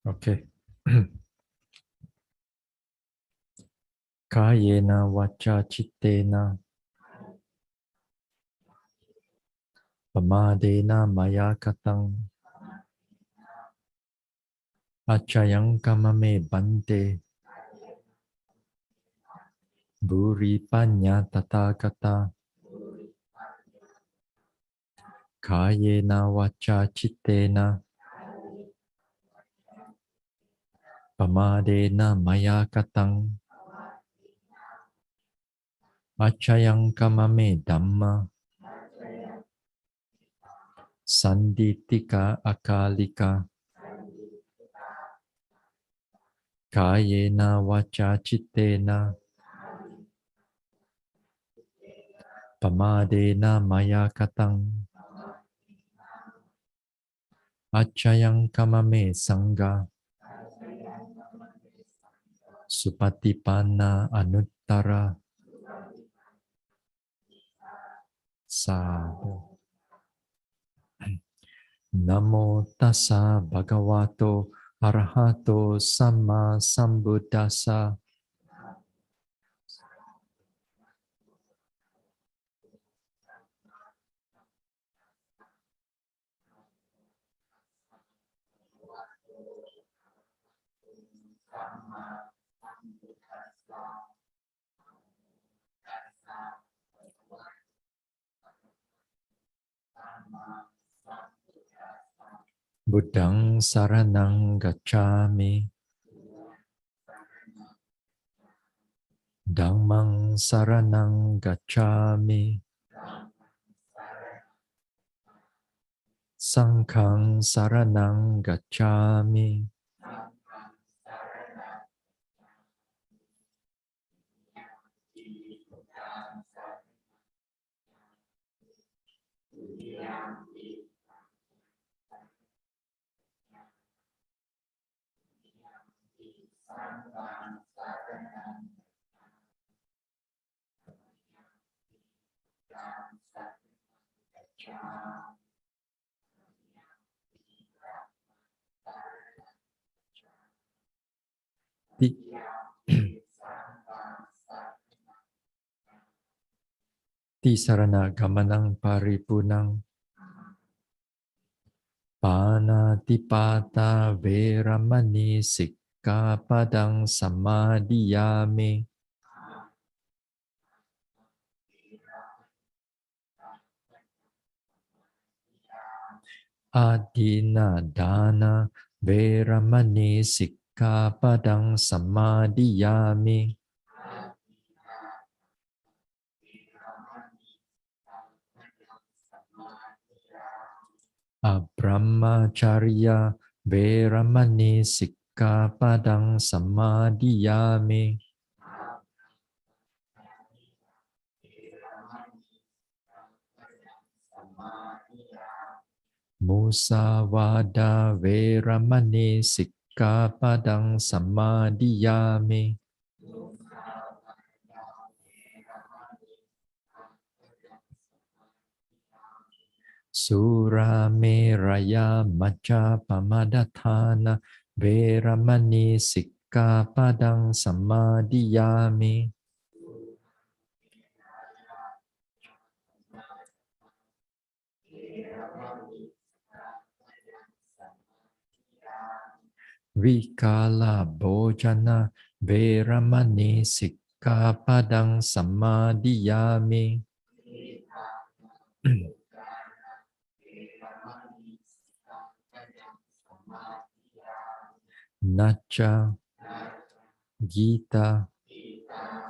Okay. Kayena vacha chittena pamadena maya katang achayang kamame bante buri panya tathagata kayena vacha chittena pamadena maya katang achayang kamame dhamma sanditika akalika kayena vacha chittena pamadena maya katang achayang kamame sangha supatipanna anuttara sadhu. Namo tassa bhagavato arahato samma sambuddhassa. Buddhang saranang gacchami. Dhammang saranang gacchami. Sanghang saranang gacchami. Tisarana gamanang paripunang panatipata veramani sikkhapadang samadhiyami. Adina dana veramani sikkhapadang samadhiyami. Abrahmacharya veramani sikkhapadang samadhiyami. Musavada veramani sikkhapadang samadhiyami. Sura meraya macha pamadatana veramani sikkhapadang samadhiyami. Vikala bhojana veramani sikkhapadang samadhiyami. Nacha Gita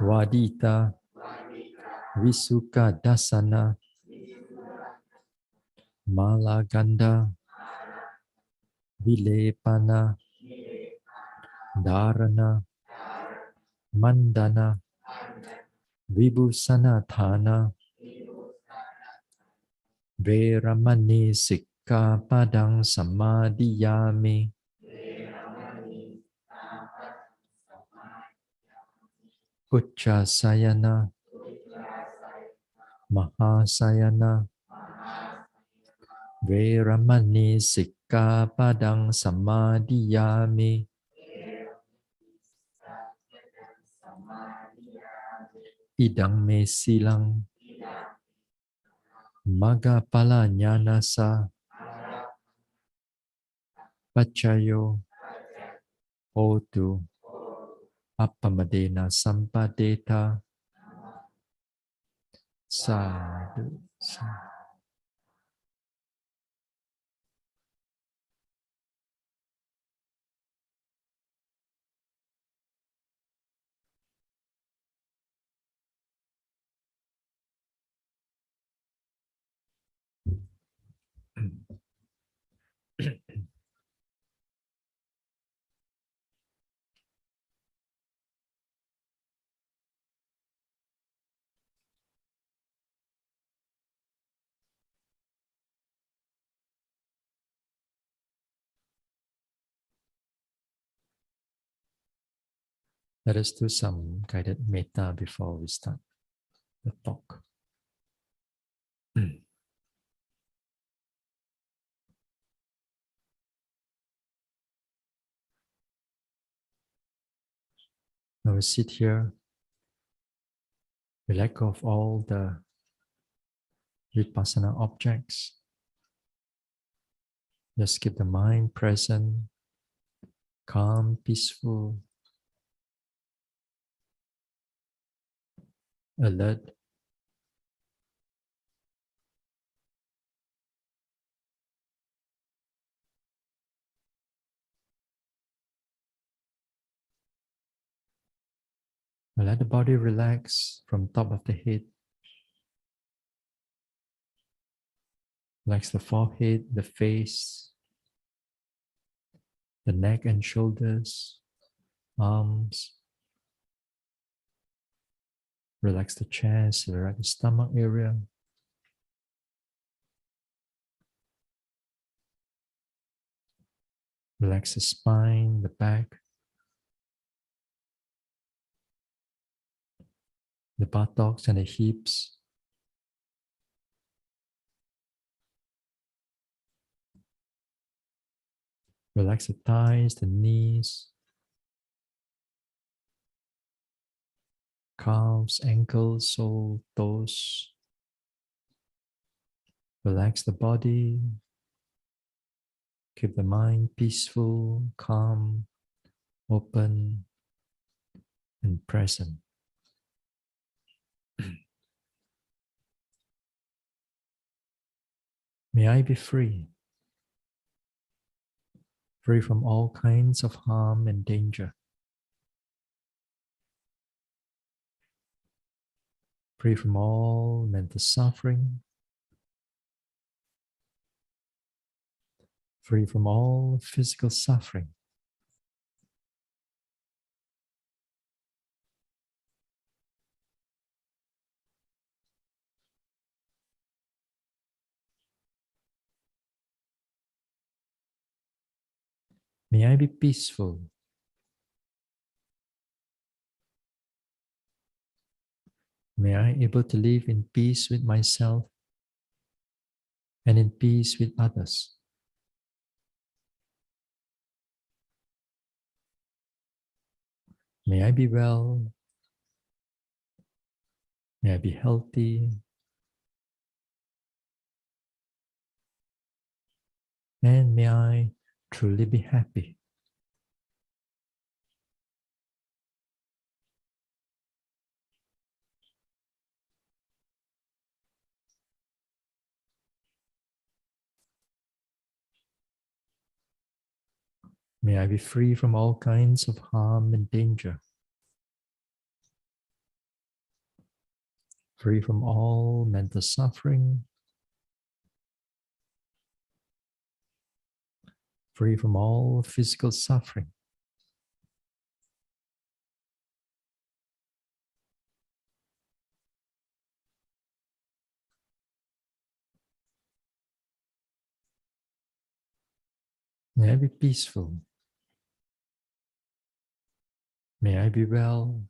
Vadita Visuka Dasana Malaganda Vilepana Dharana Mandana Vibhusanatana Veramani sikkhapadang samadhiyami. Uccasayana Mahasayana Veramani Sikkhapadang Samadhiyami. Idang me silang Magapala Jnanasa Pachayo Hotu Appamadena Sampadeta. Sadhu. Let us do some guided metta before we start the talk. Now we sit here, we let go of all the vipassana objects. Just keep the mind present, calm, peaceful, alert. Let the body relax from top of the head. Relax the forehead, the face, the neck and shoulders, arms. Relax the chest, relax the stomach area. Relax the spine, the back, the buttocks and the hips. Relax the thighs, the knees, calves, ankles, soles, toes. Relax the body. Keep the mind peaceful, calm, open, and present. May I be free, free from all kinds of harm and danger, free from all mental suffering, free from all physical suffering. May I be peaceful. May I be able to live in peace with myself and in peace with others. May I be well. May I be healthy. And may I truly be happy. May I be free from all kinds of harm and danger. Free from all mental suffering. Free from all physical suffering. May I be peaceful. May I be well.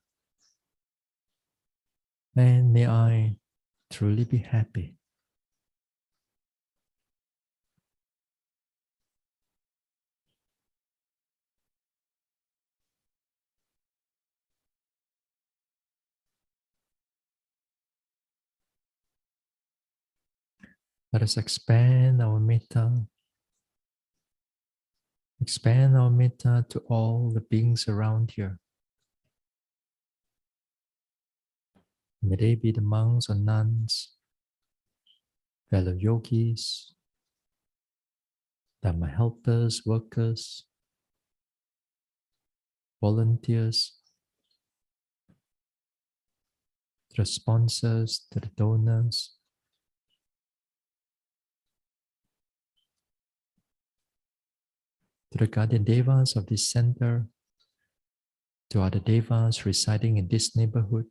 And may I truly be happy. Let us expand our metta. Expand our metta to all the beings around here. May they be the monks or nuns, fellow yogis, Dharma helpers, workers, volunteers, to the sponsors, to the donors, to the guardian devas of this center, to other devas residing in this neighborhood,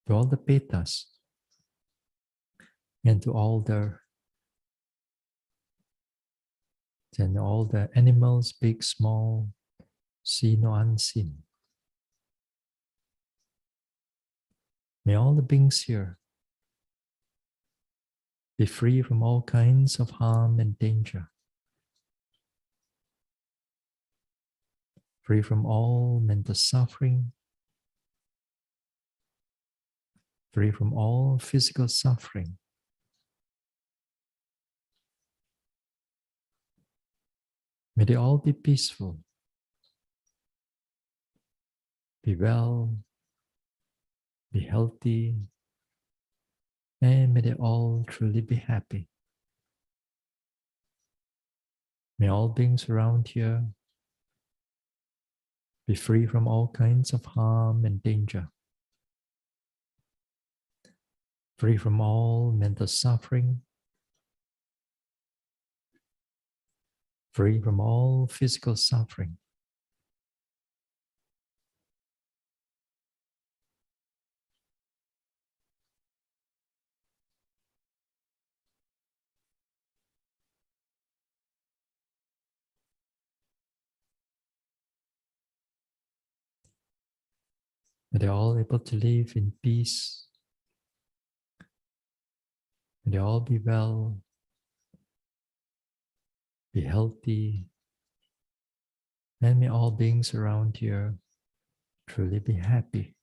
to all the petas, and to all the animals, big, small, seen or unseen. May all the beings here be free from all kinds of harm and danger, free from all mental suffering, free from all physical suffering. May they all be peaceful, be well, be healthy, and may they all truly be happy. May all beings around here be free from all kinds of harm and danger, free from all mental suffering, free from all physical suffering. May they all able to live in peace. May they all be well, be healthy, and may all beings around here truly be happy.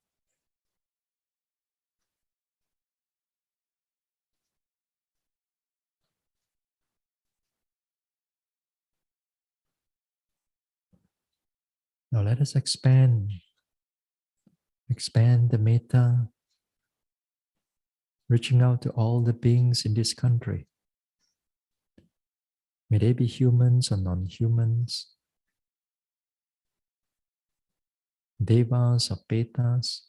Now let us expand the metta, reaching out to all the beings in this country. May they be humans or non-humans, devas or petas,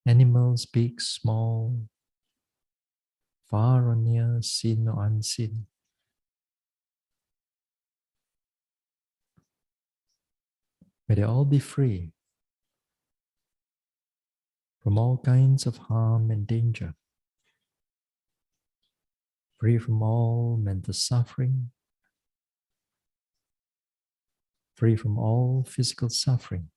animals big, small, far or near, seen or unseen. May they all be free from all kinds of harm and danger, free from all mental suffering, free from all physical suffering.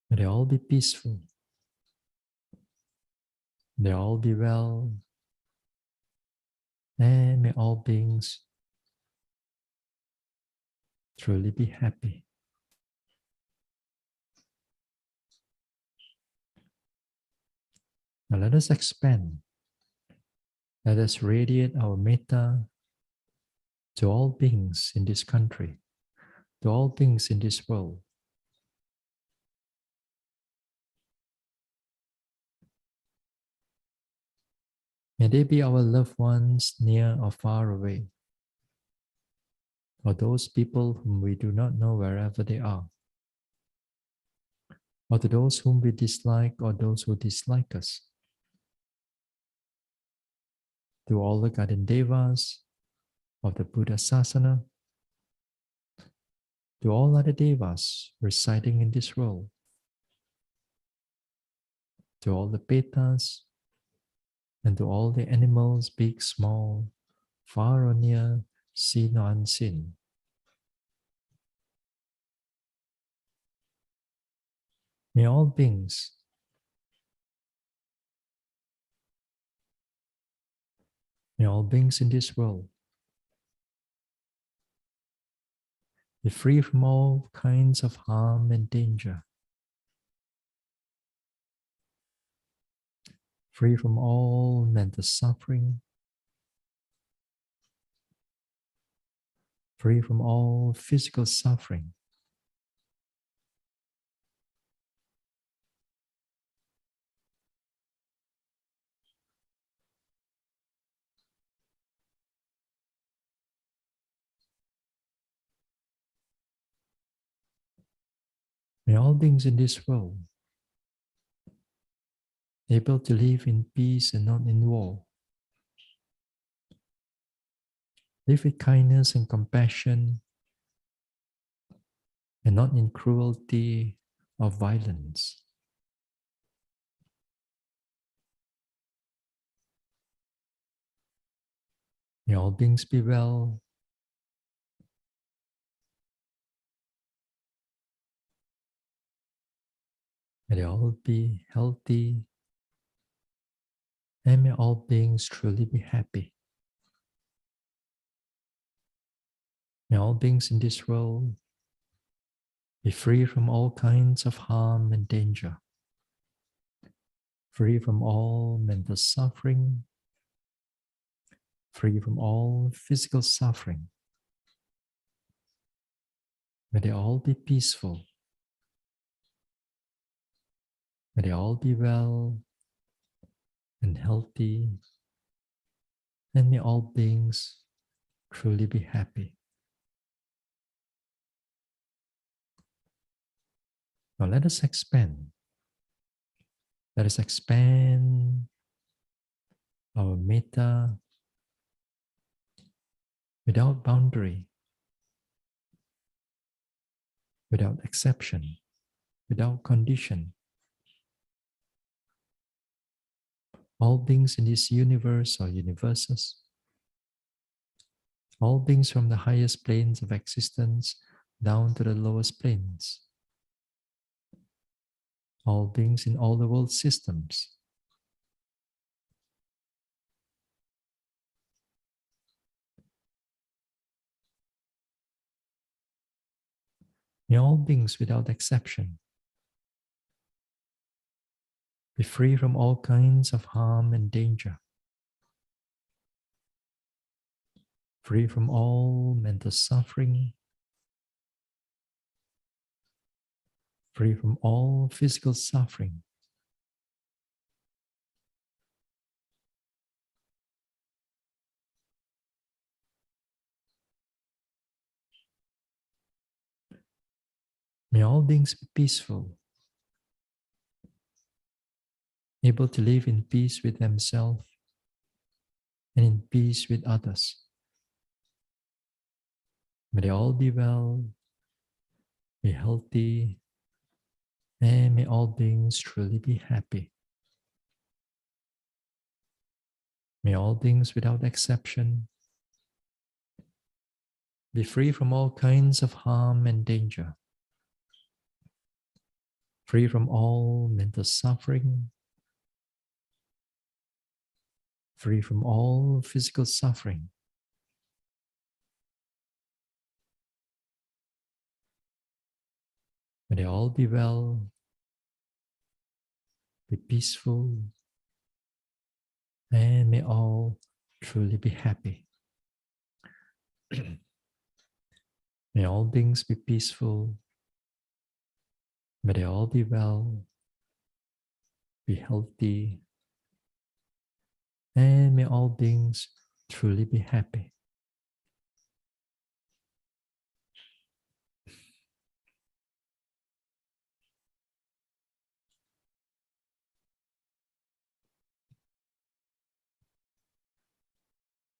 May they all be peaceful. May they all be well. And may all beings truly be happy. Now let us expand. Let us radiate our metta to all beings in this country, to all beings in this world. May they be our loved ones near or far away, or those people whom we do not know wherever they are, or to those whom we dislike or those who dislike us. To all the guardian devas, of the Buddha Sasana, to all other devas residing in this world, to all the petas, and to all the animals, big, small, far or near, seen or unseen. May all beings in this world be free from all kinds of harm and danger, free from all mental suffering, free from all physical suffering. May all beings in this world able to live in peace and not in war, live with kindness and compassion and not in cruelty or violence. May all beings be well. May they all be healthy. And may all beings truly be happy. May all beings in this world be free from all kinds of harm and danger, free from all mental suffering, free from all physical suffering. May they all be peaceful. May they all be well and healthy, and may all beings truly be happy. Now let us expand. Let us expand our metta without boundary, without exception, without condition. All beings in this universe or universes, all beings from the highest planes of existence down to the lowest planes, all beings in all the world systems, may all beings without exception be free from all kinds of harm and danger, free from all mental suffering, free from all physical suffering. May all beings be peaceful, able to live in peace with themselves and in peace with others. May they all be well, be healthy, and may all beings truly be happy. May all beings without exception be free from all kinds of harm and danger, free from all mental suffering, free from all physical suffering. May they all be well, be peaceful, and may all truly be happy. May all beings be peaceful. May they all be well, be healthy, and may all beings truly be happy.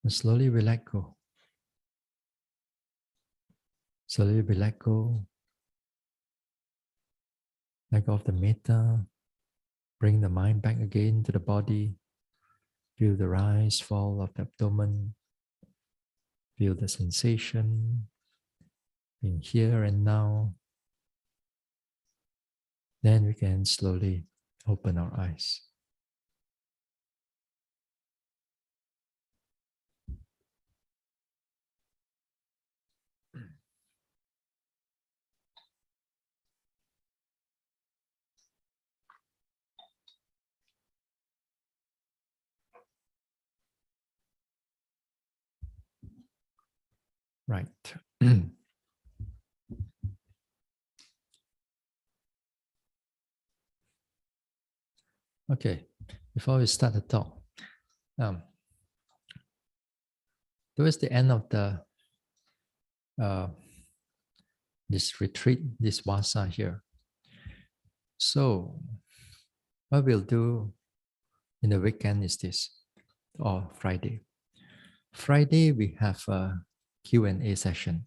And slowly we let go. Slowly we let go. Let go of the metta. Bring the mind back again to the body. Feel the rise, fall of the abdomen. Feel the sensation in here and now. Then we can slowly open our eyes. Right. Okay, before we start the talk, towards the end of the this retreat, this vasa here. So, what we'll do in the weekend is this, or Friday. Friday we have a Q&A session.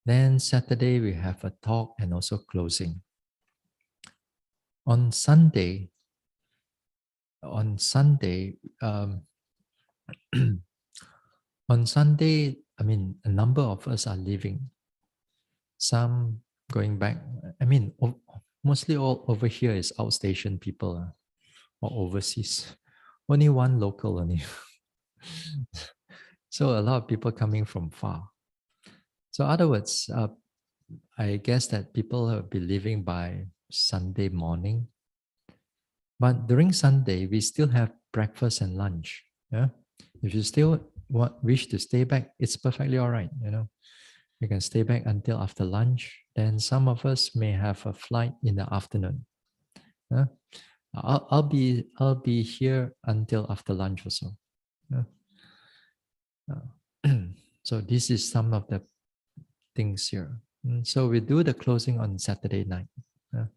Then Saturday we have a talk and also closing. On Sunday, on Sunday, I mean, a number of us are leaving. Some going back. I mean, mostly all over here is outstation people or overseas. Only one local only. So a lot of people coming from far. So other words, I guess that people will be leaving by Sunday morning. But during Sunday, we still have breakfast and lunch. Yeah, if you still wish to stay back, it's perfectly all right. You can stay back until after lunch. Then some of us may have a flight in the afternoon. Yeah? I'll be here until after lunch also. Yeah? So this is some of the things here. So we do the closing on Saturday night. Yeah?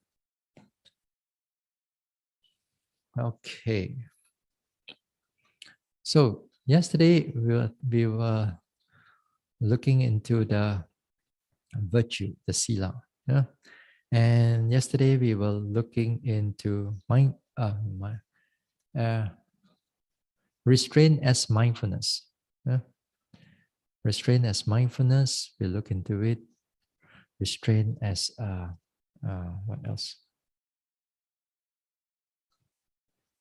Okay. So yesterday we were looking into the virtue, the Sīla. Yeah? And yesterday we were looking into restraint as mindfulness. Yeah? Restraint as mindfulness, we look into it. Restraint as, what else?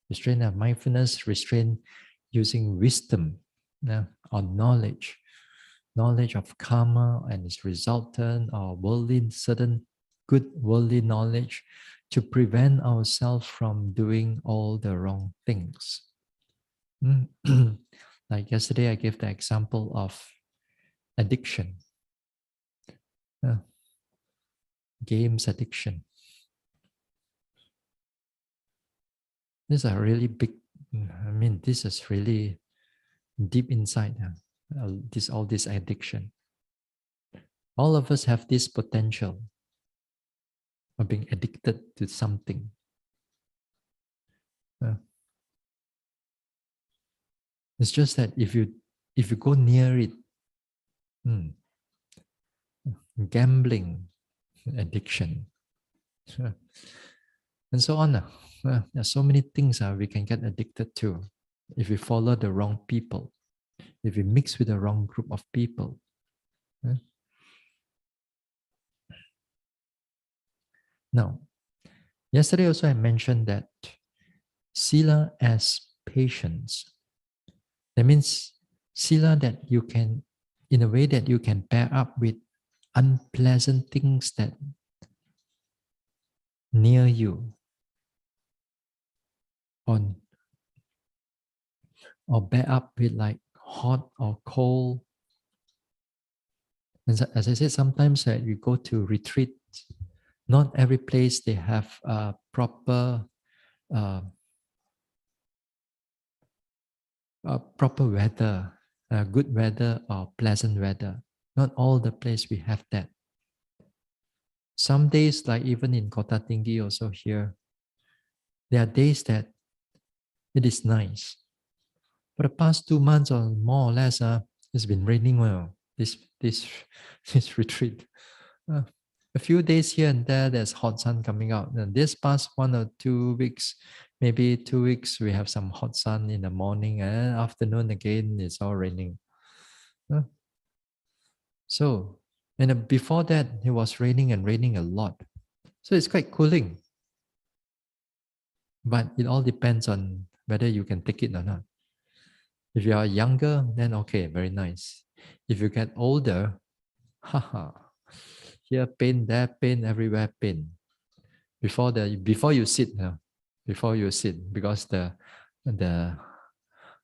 Restraint of mindfulness, restraint using wisdom, or knowledge of karma and its resultant, or worldly, certain good worldly knowledge to prevent ourselves from doing all the wrong things. Like yesterday, I gave the example of addiction, games addiction. These are really big. I mean, this is really deep inside. All this addiction. All of us have this potential of being addicted to something. It's just that if you go near it, gambling, addiction, and so on. There are so many things we can get addicted to if we follow the wrong people, if we mix with the wrong group of people. Now, yesterday also I mentioned that Sīla as patience. That means Sīla that you can, in a way that you can bear up with unpleasant things that near you, or bear up with like hot or cold. And as I said, sometimes we go to retreat. Not every place they have proper weather, good weather or pleasant weather. Not all the place we have that. Some days, like even in Kota Tinggi also here, there are days that it is nice. For the past 2 months or more or less, it's been raining well. this this retreat. Uh, a few days here and there, there's hot sun coming out. And this past 1 or 2 weeks, maybe 2 weeks, we have some hot sun in the morning, and afternoon again, it's all raining. Uh, so, and before that, it was raining and raining a lot. So it's quite cooling. But it all depends on whether you can take it or not. If you are younger, then okay, very nice. If you get older, haha, here pain, there pain, everywhere pain. Before you sit now, before you sit, because the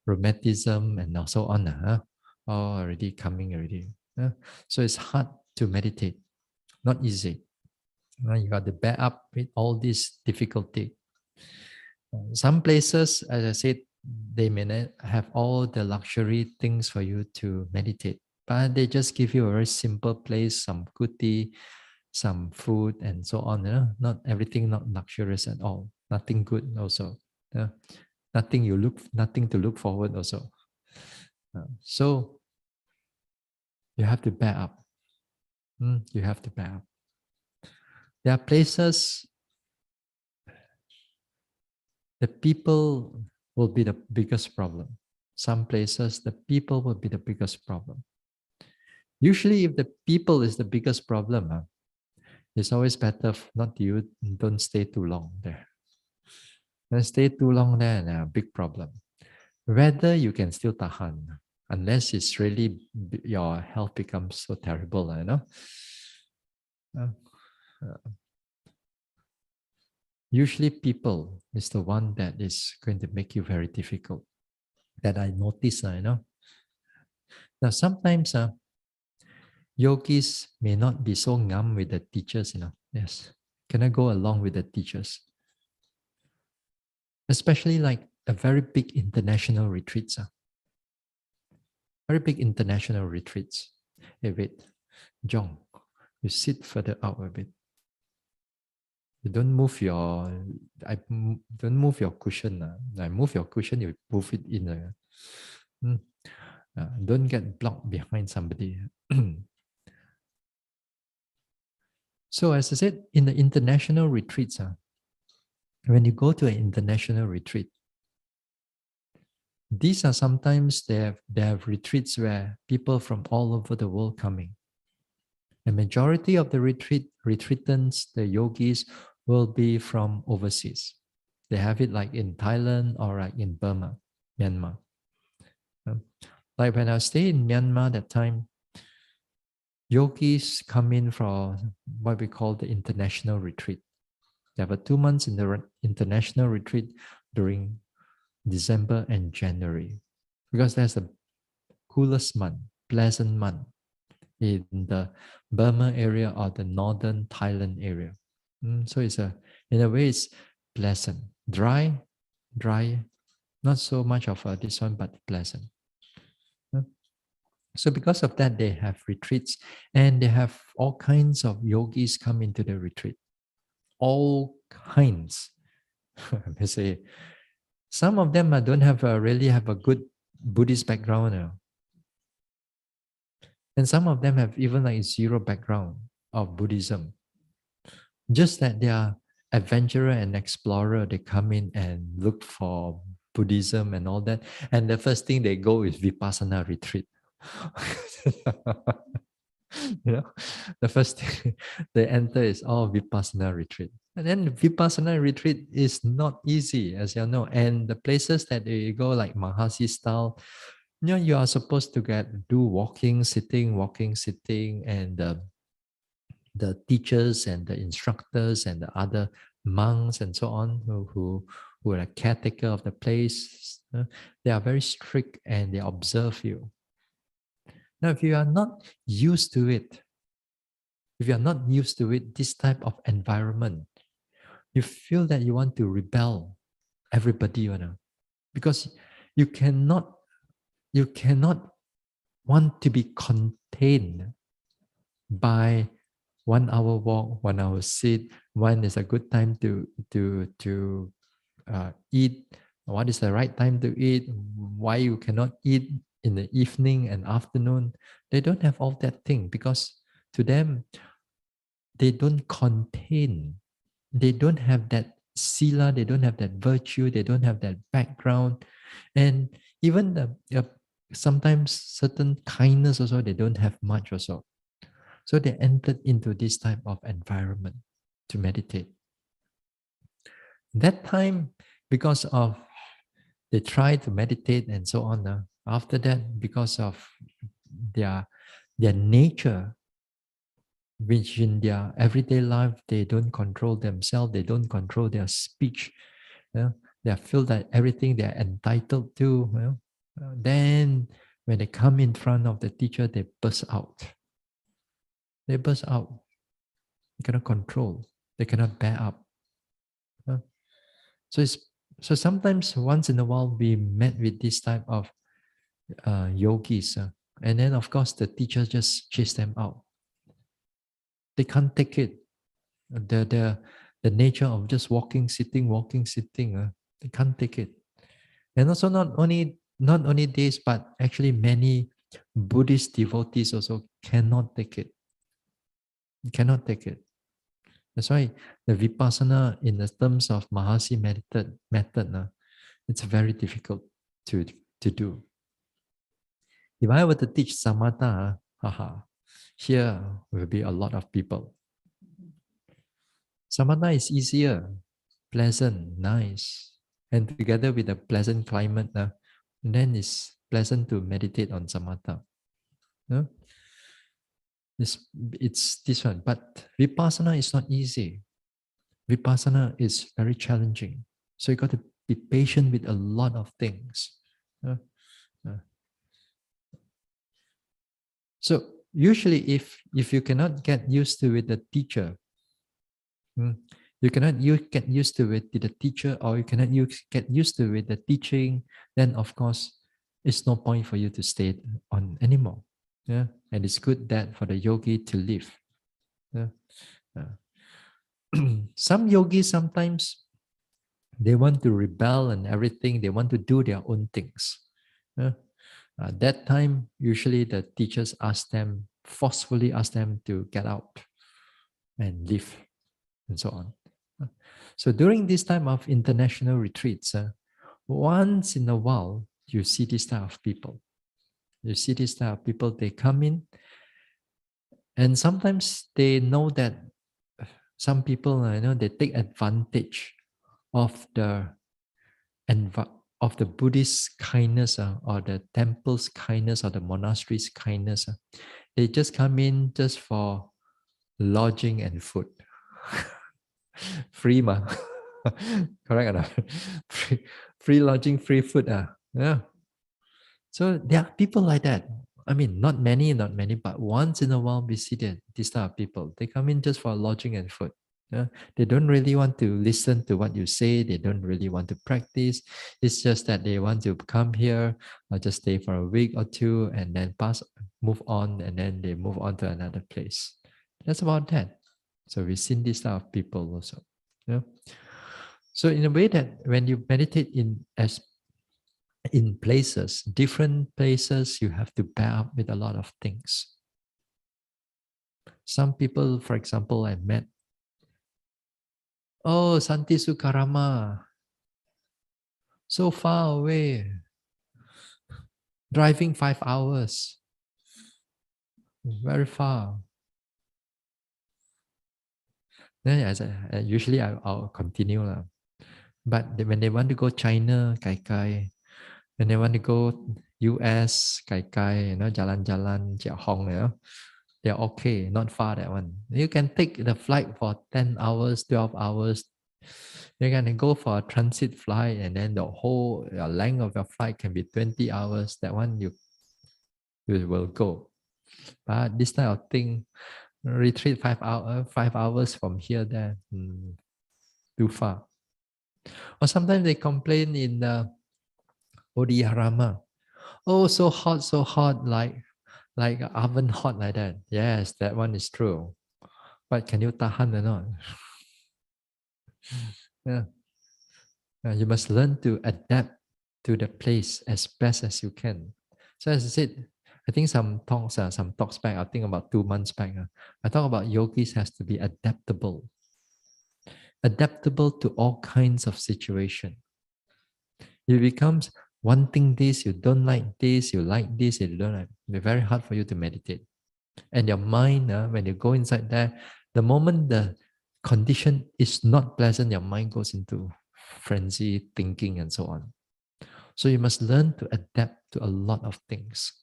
rheumatism and so on, all already coming already. So it's hard to meditate, not easy. You got to bear up with all this difficulty. Some places, as I said, they may not have all the luxury things for you to meditate, but they just give you a very simple place, some good tea, some food, and so on. Not everything, not luxurious at all. Nothing good also. Nothing to look forward also. So you have to bear up. You have to bear up. There are places the people will be the biggest problem. Some places, the people will be the biggest problem. Usually, if the people is the biggest problem, it's always better not you don't stay too long there. Don't stay too long there, and a big problem. Whether you can still tahan, unless it's really your health becomes so terrible, Usually people is the one that is going to make you very difficult. That I notice, Now sometimes yogis may not be so ngam with the teachers, Yes. Can I go along with the teachers? Especially like a very big international retreats. Very big international retreats. Hey, wait. John, you sit further out a bit. You don't move don't move your cushion. I move your cushion, you move it in. Don't get blocked behind somebody. So as I said, in the international retreats, when you go to an international retreat, these are sometimes they have retreats where people from all over the world coming. The majority of the retreatants, the yogis, will be from overseas. They have it like in Thailand or like in Burma, Myanmar. Like when I stayed in Myanmar that time, yogis come in for what we call the international retreat. They have 2 months in the international retreat during December and January, because that's the coolest month, pleasant month in the Burma area or the northern Thailand area. So it's in a way it's pleasant, dry, not so much of this one, but pleasant. So because of that, they have retreats and they have all kinds of yogis come into the retreat. All kinds. I say, some of them don't have really have a good Buddhist background. And some of them have even like zero background of Buddhism. Just that they are adventurer and explorer. They come in and look for Buddhism and all that. And the first thing they go is Vipassana retreat. The first thing they enter is all Vipassana retreat. And then Vipassana retreat is not easy, as you know. And the places that you go, like Mahasi style, you are supposed to do walking, sitting, and the teachers and the instructors and the other monks and so on who are a caretaker of the place, they are very strict and they observe you. Now, if you are not used to it, this type of environment, you feel that you want to rebel everybody, because you cannot want to be contained by 1 hour walk, 1 hour sit. When is a good time to eat? What is the right time to eat? Why you cannot eat in the evening and afternoon, they don't have all that thing because to them, they don't contain, they don't have that sila, they don't have that virtue, they don't have that background. And even sometimes certain kindness also, they don't have much also. So they entered into this type of environment to meditate. That time, because of they try to meditate and so on. After that, because of their their nature, which in their everyday life they don't control themselves, they don't control their speech. They feel that everything they're entitled to. Then when they come in front of the teacher, they burst out. They burst out. They cannot control. They cannot bear up. So it's so sometimes once in a while we met with this type of yogis, and then of course the teacher just chase them out. They can't take it. The nature of just walking, sitting. They can't take it. And also not only this, but actually many Buddhist devotees also cannot take it. Cannot take it. That's why the vipassana in the terms of Mahasi method, it's very difficult to do. If I were to teach samatha, here will be a lot of people. Samatha is easier, pleasant, nice, and together with a pleasant climate, then it's pleasant to meditate on samatha. No? It's this one, but vipassana is not easy. Vipassana is very challenging. So you got to be patient with a lot of things. So usually if you cannot get used to with the teacher, you cannot get used to it with the teacher, or you cannot get used to with the teaching, then of course it's no point for you to stay on anymore. Yeah. And it's good that for the yogi to live. Yeah. Some yogis sometimes they want to rebel and everything, they want to do their own things. Yeah. That time, usually the teachers forcefully ask them to get out and leave and so on. So during this time of international retreats, once in a while, you see this type of people. You see this type of people, they come in, and sometimes they know that some people, they take advantage of the of the Buddhist kindness, or the temple's kindness, or the monastery's kindness. They just come in just for lodging and food. Free ma. Correct or not? Free lodging, free food. Yeah. So there are people like that. I mean, not many, but once in a while we see these type of people. They come in just for lodging and food. Yeah? They don't really want to listen to what you say. They don't really want to practice. It's just that they want to come here or just stay for a week or two and then move on, and then they move on to another place. That's about that. So we've seen this type of people also. Yeah? So in a way that when you meditate in places, different places, you have to bear up with a lot of things. Some people, for example, I met, oh, Santi Sukarama, so far away, driving 5 hours, very far. Then usually I'll continue. But when they want to go China, Kai Kai. When they want to go US, Kai Kai, jalan-jalan, Jia Hong, they're okay, not far that one. You can take the flight for 10 hours, 12 hours. You can go for a transit flight, and then the whole length of your flight can be 20 hours. That one you will go. But this type of thing, retreat 5 hours from here, there, too far. Or sometimes they complain in Odiyarama. Oh, so hot, like oven hot like that. Yes, that one is true. But can you tahan or not? Yeah. You must learn to adapt to the place as best as you can. So as I said, I think some talks back, I think about 2 months back, I talk about yogis has to be adaptable to all kinds of situation. It becomes wanting this, you don't like this, you like this, you don't like. It's very hard for you to meditate. And your mind, when you go inside there, the moment the condition is not pleasant, your mind goes into frenzy, thinking, and so on. So you must learn to adapt to a lot of things.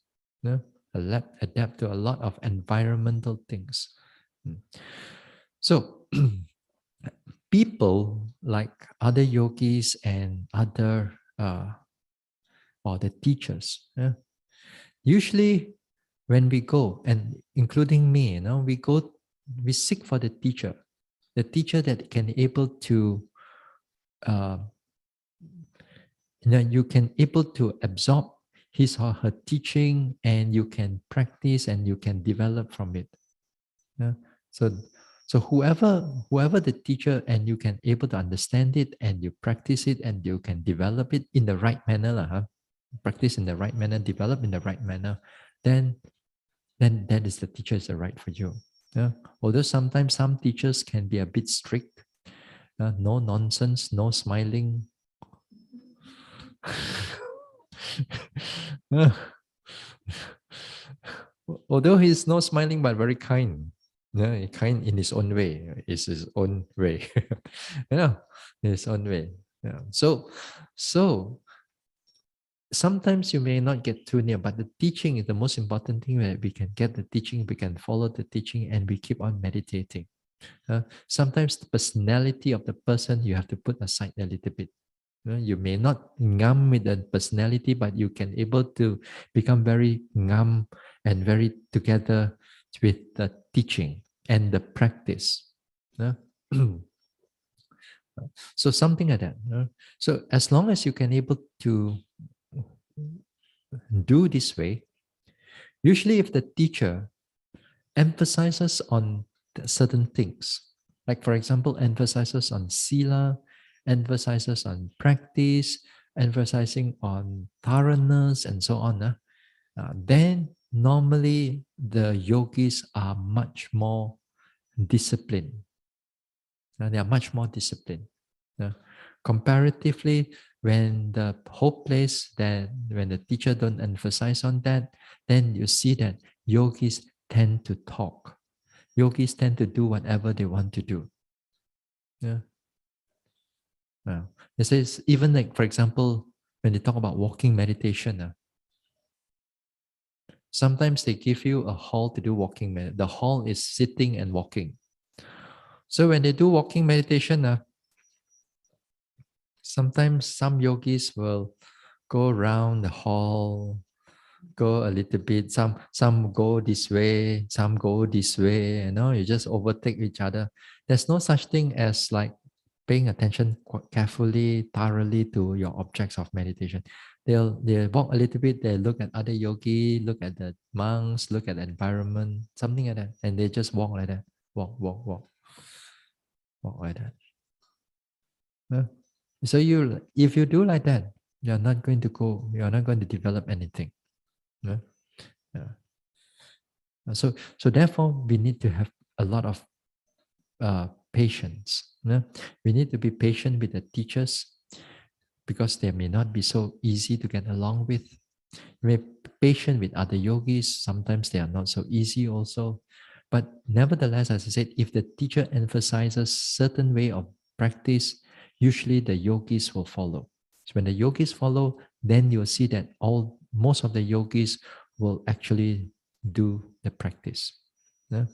Adapt to a lot of environmental things. So people like other yogis and other or the teachers, usually when we go, and including me, we seek for the teacher that can able to uh, you can able to absorb his or her teaching, and you can practice and you can develop from it. Yeah? So whoever the teacher, and you can able to understand it, and you practice it, and you can develop it in the right manner, practice in the right manner, develop in the right manner, then that is the teacher is the right for you. Yeah? Although sometimes some teachers can be a bit strict, no nonsense, no smiling. Although he's not smiling, but very kind. Yeah, kind in his own way. It's his own way. Yeah, in his own way. Yeah. So sometimes you may not get too near, but the teaching is the most important thing. Where we can get the teaching, we can follow the teaching, and we keep on meditating. Sometimes the personality of the person you have to put aside a little bit. You may not ngam with the personality, but you can able to become very ngam and very together with the teaching and the practice. So something like that. So as long as you can able to do this way, usually if the teacher emphasizes on certain things, like for example, emphasizes on Sīla, emphasizes on practice, emphasizing on thoroughness, and so on, then normally the yogis are much more disciplined. They are much more disciplined. Comparatively, when the whole place, that when the teacher don't emphasize on that, then you see that yogis tend to talk. Yogis tend to do whatever they want to do. Yeah. It says, even like, for example, when they talk about walking meditation, sometimes they give you a hall to do walking. The hall is sitting and walking. So when they do walking meditation, sometimes some yogis will go around the hall, go a little bit. Some go this way, some go this way. You just overtake each other. There's no such thing as like paying attention carefully, thoroughly to your objects of meditation. They'll walk a little bit. They look at other yogi, look at the monks, look at the environment, something like that, and they just walk like that. Walk like that. Yeah. So if you do like that, you're not going to go. You're not going to develop anything. Yeah. Yeah. So therefore, we need to have a lot of patience. Yeah? We need to be patient with the teachers, because they may not be so easy to get along with. We may be patient with other yogis. Sometimes they are not so easy also. But nevertheless, as I said, if the teacher emphasizes certain way of practice, usually the yogis will follow. So when the yogis follow, then you'll see that most of the yogis will actually do the practice. Yeah?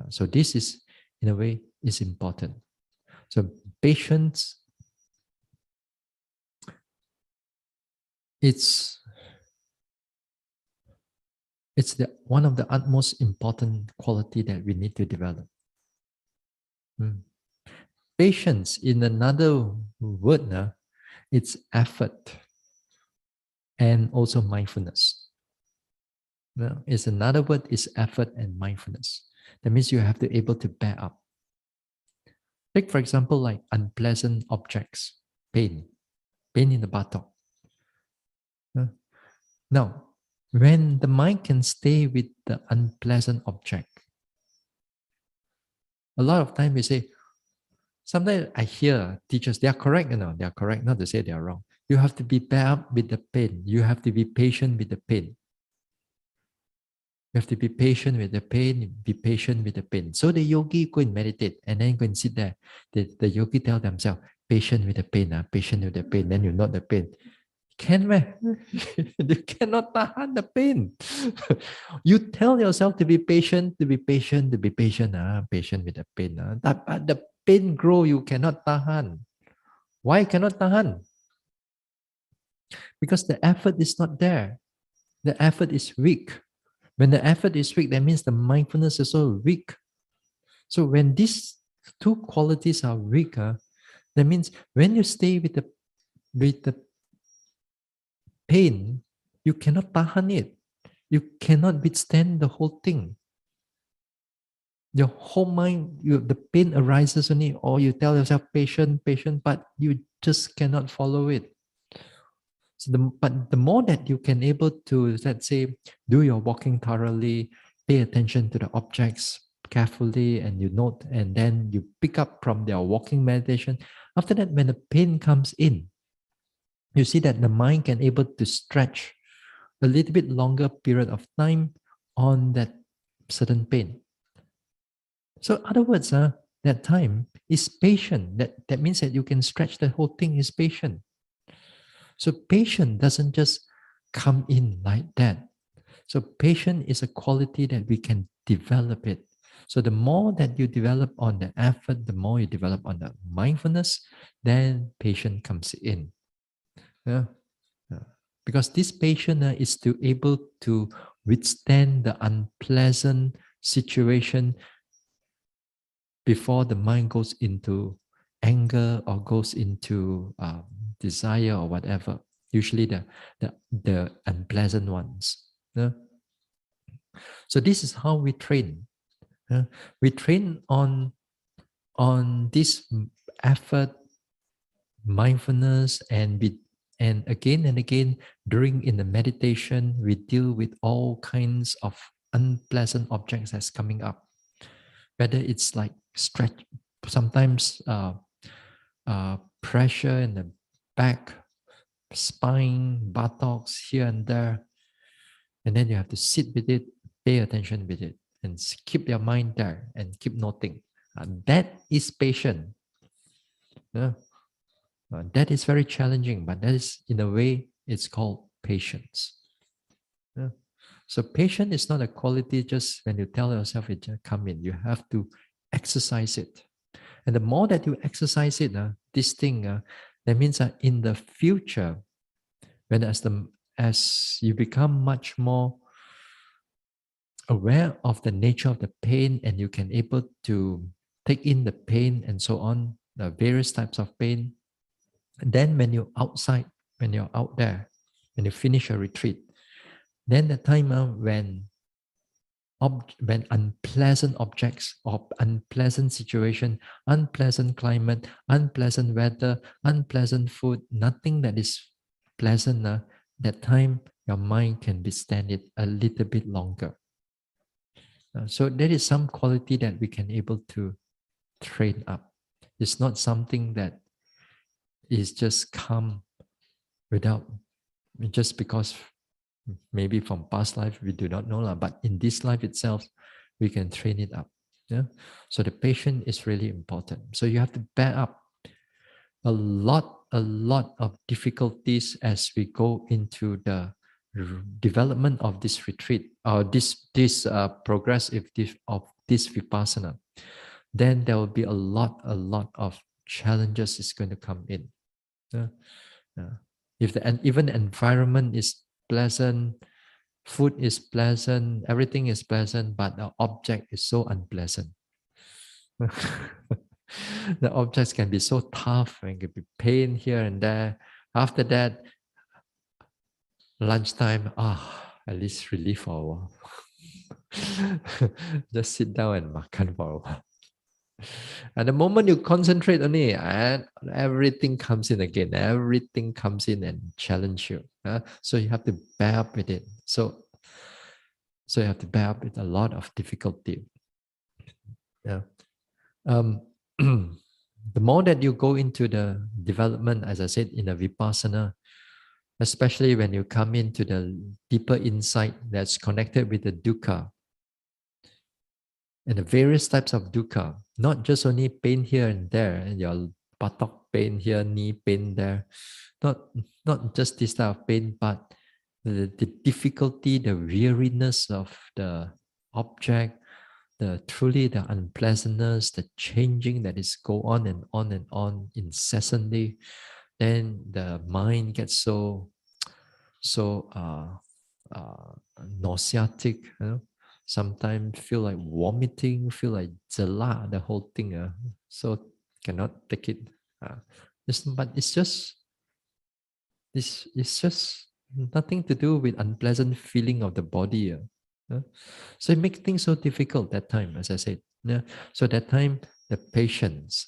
So this is, in a way, is important. So patience, it's one of the utmost important quality that we need to develop. Patience, in another word, it's effort and also mindfulness. It's another word is effort and mindfulness. That means you have to able to bear up. Take for example, like unpleasant objects, pain in the buttock. Now, When the mind can stay with the unpleasant object, a lot of time we say, sometimes I hear teachers, they are correct, they are correct, not to say they are wrong. You have to be bear up with the pain. You have to be patient with the pain. You have to be patient with the pain, be patient with the pain. So the yogi go and meditate and then go and sit there. The yogi tell themselves, patient with the pain, patient with the pain, then you know the pain. Can man? You cannot tahan the pain. You tell yourself to be patient, to be patient, to be patient, patient with the pain. But the pain grow, you cannot tahan. Why cannot tahan? Because the effort is not there. The effort is weak. When the effort is weak, that means the mindfulness is also weak. So when these two qualities are weak, that means when you stay with the pain, you cannot tahan it. You cannot withstand the whole thing. Your whole mind, the pain arises only, or you tell yourself patient, patient, but you just cannot follow it. So but the more that you can able to, let's say, do your walking thoroughly, pay attention to the objects carefully, and you note, and then you pick up from their walking meditation. After that, when the pain comes in, you see that the mind can able to stretch a little bit longer period of time on that certain pain. So, other words, that time is patient. That means that you can stretch the whole thing is patient. So patience doesn't just come in like that. So patience is a quality that we can develop it. So the more that you develop on the effort, the more you develop on the mindfulness, then patience comes in. Yeah. Yeah. Because this patience is to able to withstand the unpleasant situation before the mind goes into anger or goes into desire or whatever. Usually the unpleasant ones. Yeah? So this is how we train. Yeah? We train on this effort, mindfulness, and again and again during in the meditation, we deal with all kinds of unpleasant objects that's coming up. Whether it's like stretch, sometimes pressure in the back, spine, buttocks here and there. And then you have to sit with it, pay attention with it, and keep your mind there and keep noting. That is patient. Yeah? That is very challenging, but that is, in a way, it's called patience. Yeah? So patience is not a quality just when you tell yourself it just come in. You have to exercise it. And the more that you exercise it, this thing, that means that in the future, when as you become much more aware of the nature of the pain and you can able to take in the pain and so on, the various types of pain, then when you're outside, when you're out there, when you finish your retreat, then the time when unpleasant objects or unpleasant situation, unpleasant climate, unpleasant weather, unpleasant food, nothing that is pleasant, that time your mind can withstand it a little bit longer. So there is some quality that we can able to train up. It's not something that is just come without, just because maybe from past life we do not know, but in this life itself, we can train it up. Yeah. So the patience is really important. So you have to bear up a lot of difficulties as we go into the development of this retreat or this progressive of this vipassana. Then there will be a lot of challenges is going to come in. Yeah. Yeah. If the even the environment is pleasant, food is pleasant, everything is pleasant, but the object is so unpleasant. The objects can be so tough and can be pain here and there. After that, lunchtime, at least relief for a while. Just sit down and makan for a while. And the moment you concentrate on it, and everything comes in again. Everything comes in and challenge you. So you have to bear up with it. So you have to bear up with a lot of difficulty. Yeah. Um, the more that you go into the development, as I said, in the vipassana, especially when you come into the deeper insight that's connected with the dukkha and the various types of dukkha, not just only pain here and there, and your buttock pain here, knee pain there, not not just this type of pain, but the difficulty, the weariness of the object, the unpleasantness, the changing that is go on and on and on incessantly, then the mind gets so nauseatic, you know. Sometimes feel like vomiting, feel like jala, the whole thing. So cannot take it. But it's just nothing to do with unpleasant feeling of the body. So it makes things so difficult that time, as I said. Yeah. So that time, the patience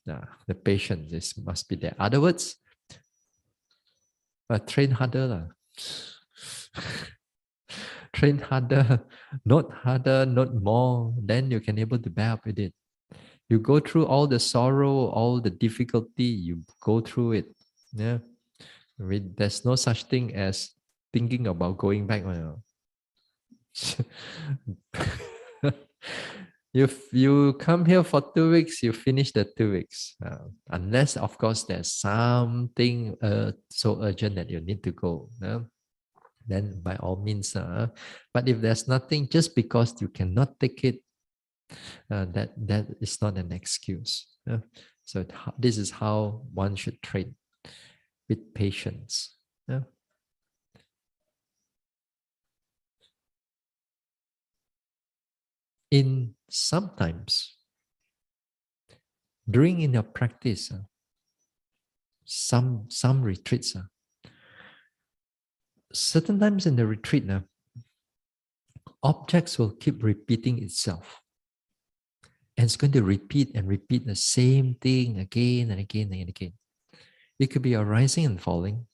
is must be there. Other words, train harder lah. Train harder, not more. Then you can able to bear up with it. You go through all the sorrow, all the difficulty. You go through it. Yeah. There's no such thing as thinking about going back. If you come here for 2 weeks, you finish the 2 weeks. Unless, of course, there's something so urgent that you need to go. Then by all means. But if there's nothing, just because you cannot take it, that is not an excuse. So this is how one should train, with patience. In sometimes during in your practice, some retreats, certain times in the retreat, objects will keep repeating itself, and it's going to repeat and repeat the same thing again and again and again. It could be arising and falling.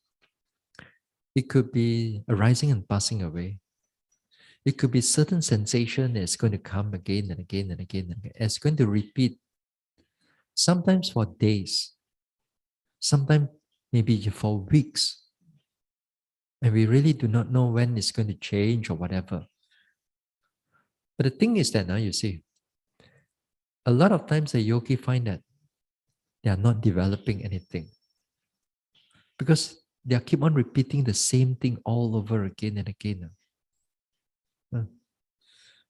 It could be arising and passing away. It could be certain sensation that's going to come again and again and again and again. It's going to repeat, sometimes for days, sometimes maybe for weeks. And we really do not know when it's going to change or whatever. But the thing is that now you see, a lot of times the yogi find that they are not developing anything, because they keep on repeating the same thing all over again and again.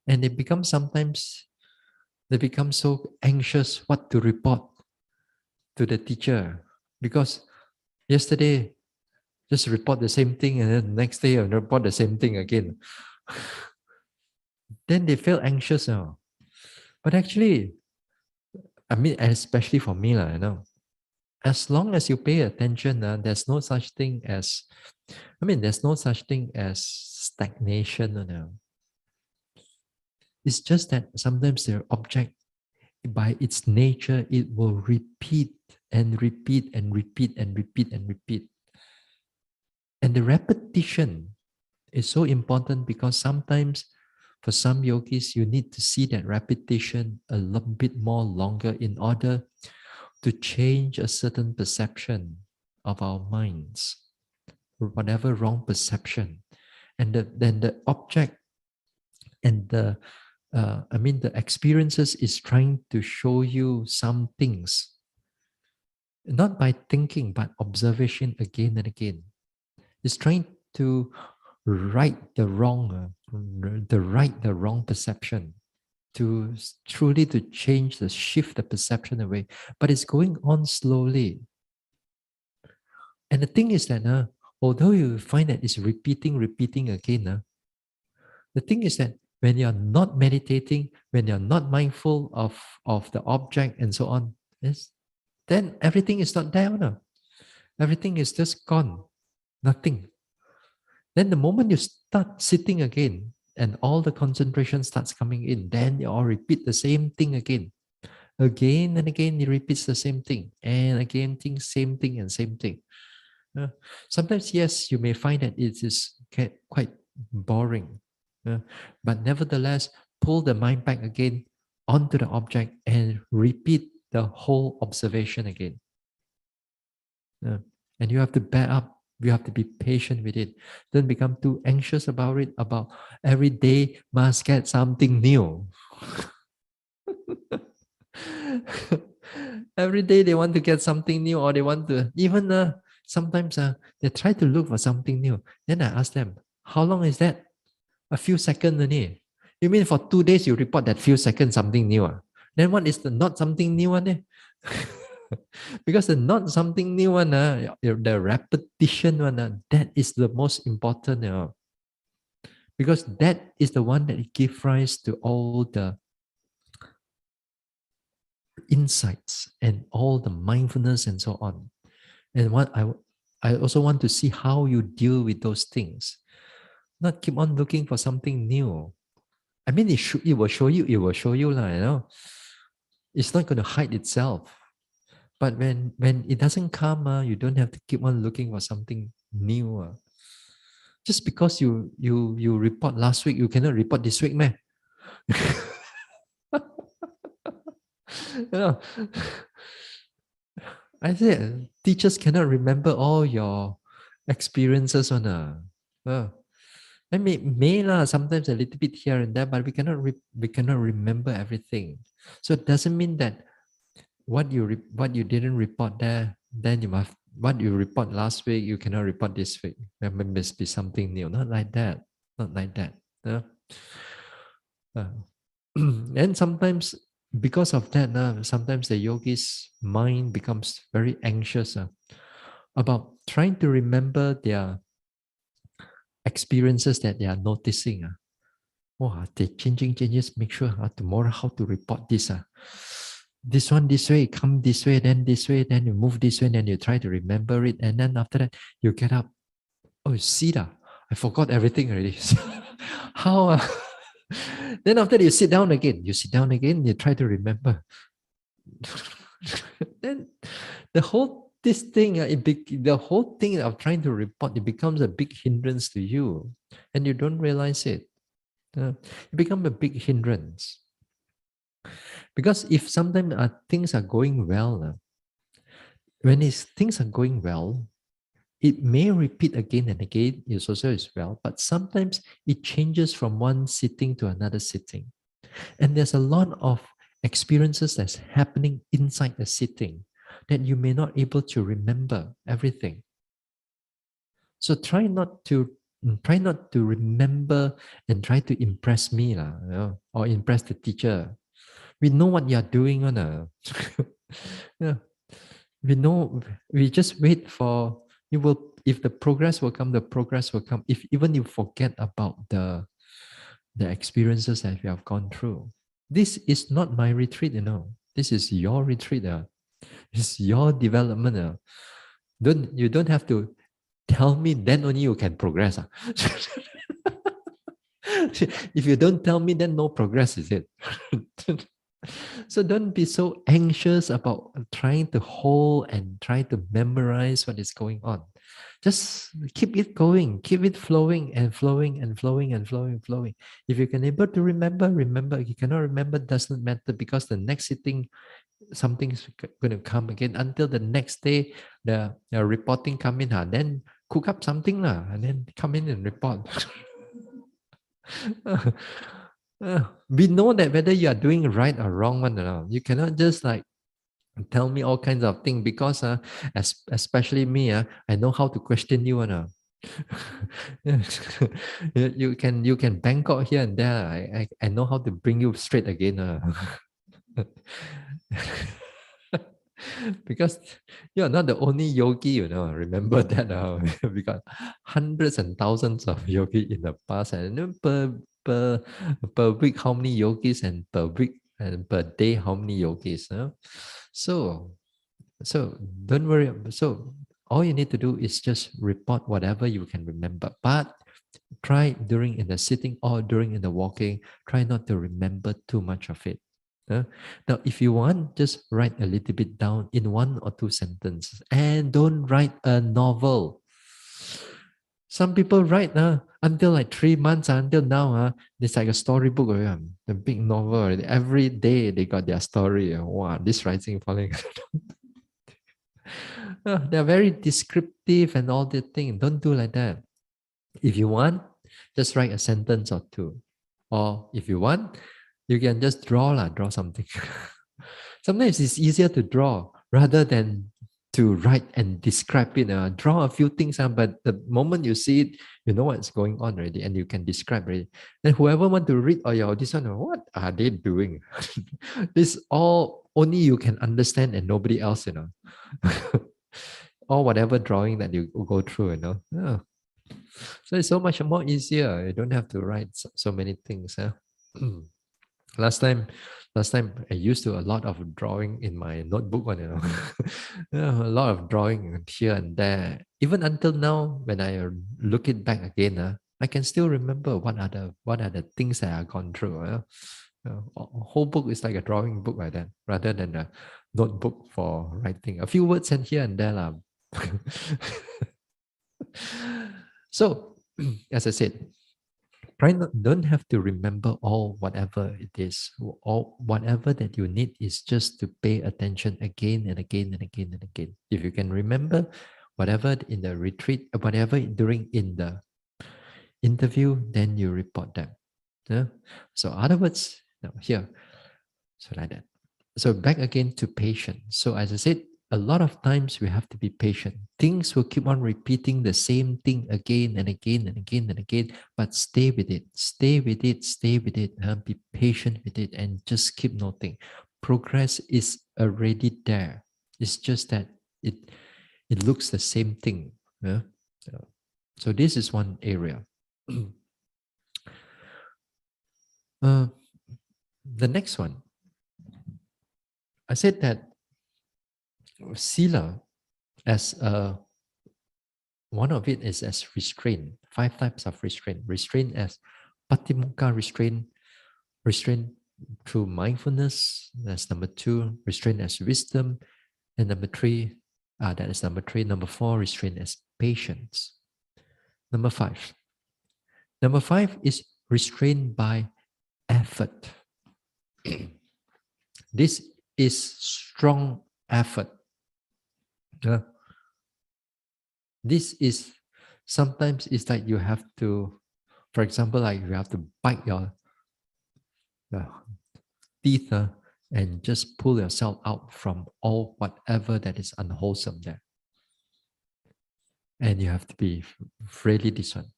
And they become so anxious what to report to the teacher, because yesterday just report the same thing, and then next day I'll report the same thing again. Then they feel anxious now. But actually, I mean, especially for me, as long as you pay attention, there's no such thing as, there's no such thing as stagnation. It's just that sometimes the object, by its nature, it will repeat and repeat and repeat and repeat and repeat. And the repetition is so important, because sometimes for some yogis, you need to see that repetition a little bit more longer in order to change a certain perception of our minds, or whatever wrong perception. And then the object and the experiences is trying to show you some things, not by thinking, but observation again and again. It's trying to right the wrong perception, to truly to change, the shift the perception away. But it's going on slowly. And the thing is that although you find that it's repeating again, the thing is that when you're not meditating, when you're not mindful of the object and so on, then everything is not there. Everything is just gone. Nothing. Then the moment you start sitting again and all the concentration starts coming in, then you all repeat the same thing again. Again and again, it repeats the same thing. And again, same thing and same thing. Uh, Sometimes, yes, you may find that it is quite boring. But nevertheless, pull the mind back again onto the object and repeat the whole observation again. And you have to bear up. You have to be patient with it. Don't become too anxious about it, about every day must get something new. Every day they want to get something new, or they want to, even sometimes they try to look for something new. Then I ask them, how long is that? A few seconds only. You mean for 2 days you report that few seconds something new? Then what is the not something new one? Because the not something new one, the repetition one, that is the most important. Because that is the one that gives rise to all the insights and all the mindfulness and so on. And what I also want to see how you deal with those things. Not keep on looking for something new. I mean, it will show you, It's not going to hide itself. But when it doesn't come, you don't have to keep on looking for something new. Just because you report last week, you cannot report this week, man. you know, I said teachers cannot remember all your experiences on I mean, may lah, sometimes a little bit here and there, but we cannot remember everything. So it doesn't mean that what you didn't report there, then you must, what you report last week, you cannot report this week. There must be something new. Not like that. Not like that. And sometimes because of that, sometimes the yogi's mind becomes very anxious about trying to remember their experiences that they are noticing. They changes, make sure tomorrow how to report this. This one this way, come this way, then you move this way, then you try to remember it. And then after that, you get up. Oh, Sīla, I forgot everything already. How? Then after that, you sit down again. You try to remember. Then the whole the whole thing of trying to report, it becomes a big hindrance to you, and you don't realize it. It becomes a big hindrance. Because if sometimes things are going well, when things are going well, it may repeat again and again, it also is well, but sometimes it changes from one sitting to another sitting. And there's a lot of experiences that's happening inside the sitting that you may not able to remember everything. So try not to remember and try to impress me, or impress the teacher. We know what you're doing yeah. We know, we just wait for it will, if the progress will come, the progress will come. If even you forget about the experiences that you have gone through. This is not my retreat, This is your retreat. It's your development. You don't have to tell me, then only you can progress. If you don't tell me, then no progress, is it? So don't be so anxious about trying to hold and try to memorize what is going on. Just keep it going, keep it flowing and flowing and flowing and flowing. If you can able to remember. If you cannot remember, doesn't matter, because the next sitting, something's going to come again until the next day, the reporting come in, then cook up something and then come in and report. We know that whether you are doing right or wrong one. You cannot just tell me all kinds of things, because especially me, I know how to question you. You can bank out here and there. I know how to bring you straight again. Because you're not the only yogi, Remember that we got hundreds and thousands of yogi in the past, and per week how many yogis, and per week and per day how many yogis. So don't worry. So all you need to do is just report whatever you can remember. But try during in the sitting or during in the walking, try not to remember too much of it. Now, if you want, just write a little bit down in 1 or 2 sentences, and don't write a novel. Some people write until like 3 months until now. It's like a storybook already, the big novel already. Every day they got their story. Wow, this writing falling. They're very descriptive and all the thing. Don't do like that. If you want, just write a sentence or two. Or if you want, you can just draw something. Sometimes it's easier to draw rather than to write and describe it. Draw a few things, but the moment you see it, you know what's going on already, and you can describe it. Then whoever want to read, this one, what are they doing? This all only you can understand and nobody else, or whatever drawing that you go through, Yeah. So it's so much more easier. You don't have to write so many things. Last time, I used to a lot of drawing in my notebook one. Yeah, a lot of drawing here and there. Even until now, when I look it back again, I can still remember what are the things that I've gone through. A whole book is like a drawing book like that, rather than a notebook for writing. A few words and here and there. So, as I said, don't have to remember all whatever it is. All whatever that you need is just to pay attention again and again and again and again. If you can remember whatever in the retreat, whatever during in the interview, then you report them. Yeah? So other words, here, so like that. So back again to patience. So as I said, a lot of times we have to be patient. Things will keep on repeating the same thing again and again and again and again, but stay with it, stay with it, stay with it, and be patient with it, and just keep noting. Progress is already there. It's just that it looks the same thing. Yeah? So this is one area. The next one, I said that Sīla, as one of it is as restraint. 5 types of restraint. Restraint as patimokkha restraint through mindfulness. That's number 2. Restraint as wisdom. And number 3, that is number 3. Number 4, restraint as patience. Number 5. Number 5 is restraint by effort. This is strong effort. This is sometimes it's like you have to, for example, like you have to bite your teeth and just pull yourself out from all whatever that is unwholesome there. And you have to be really this one.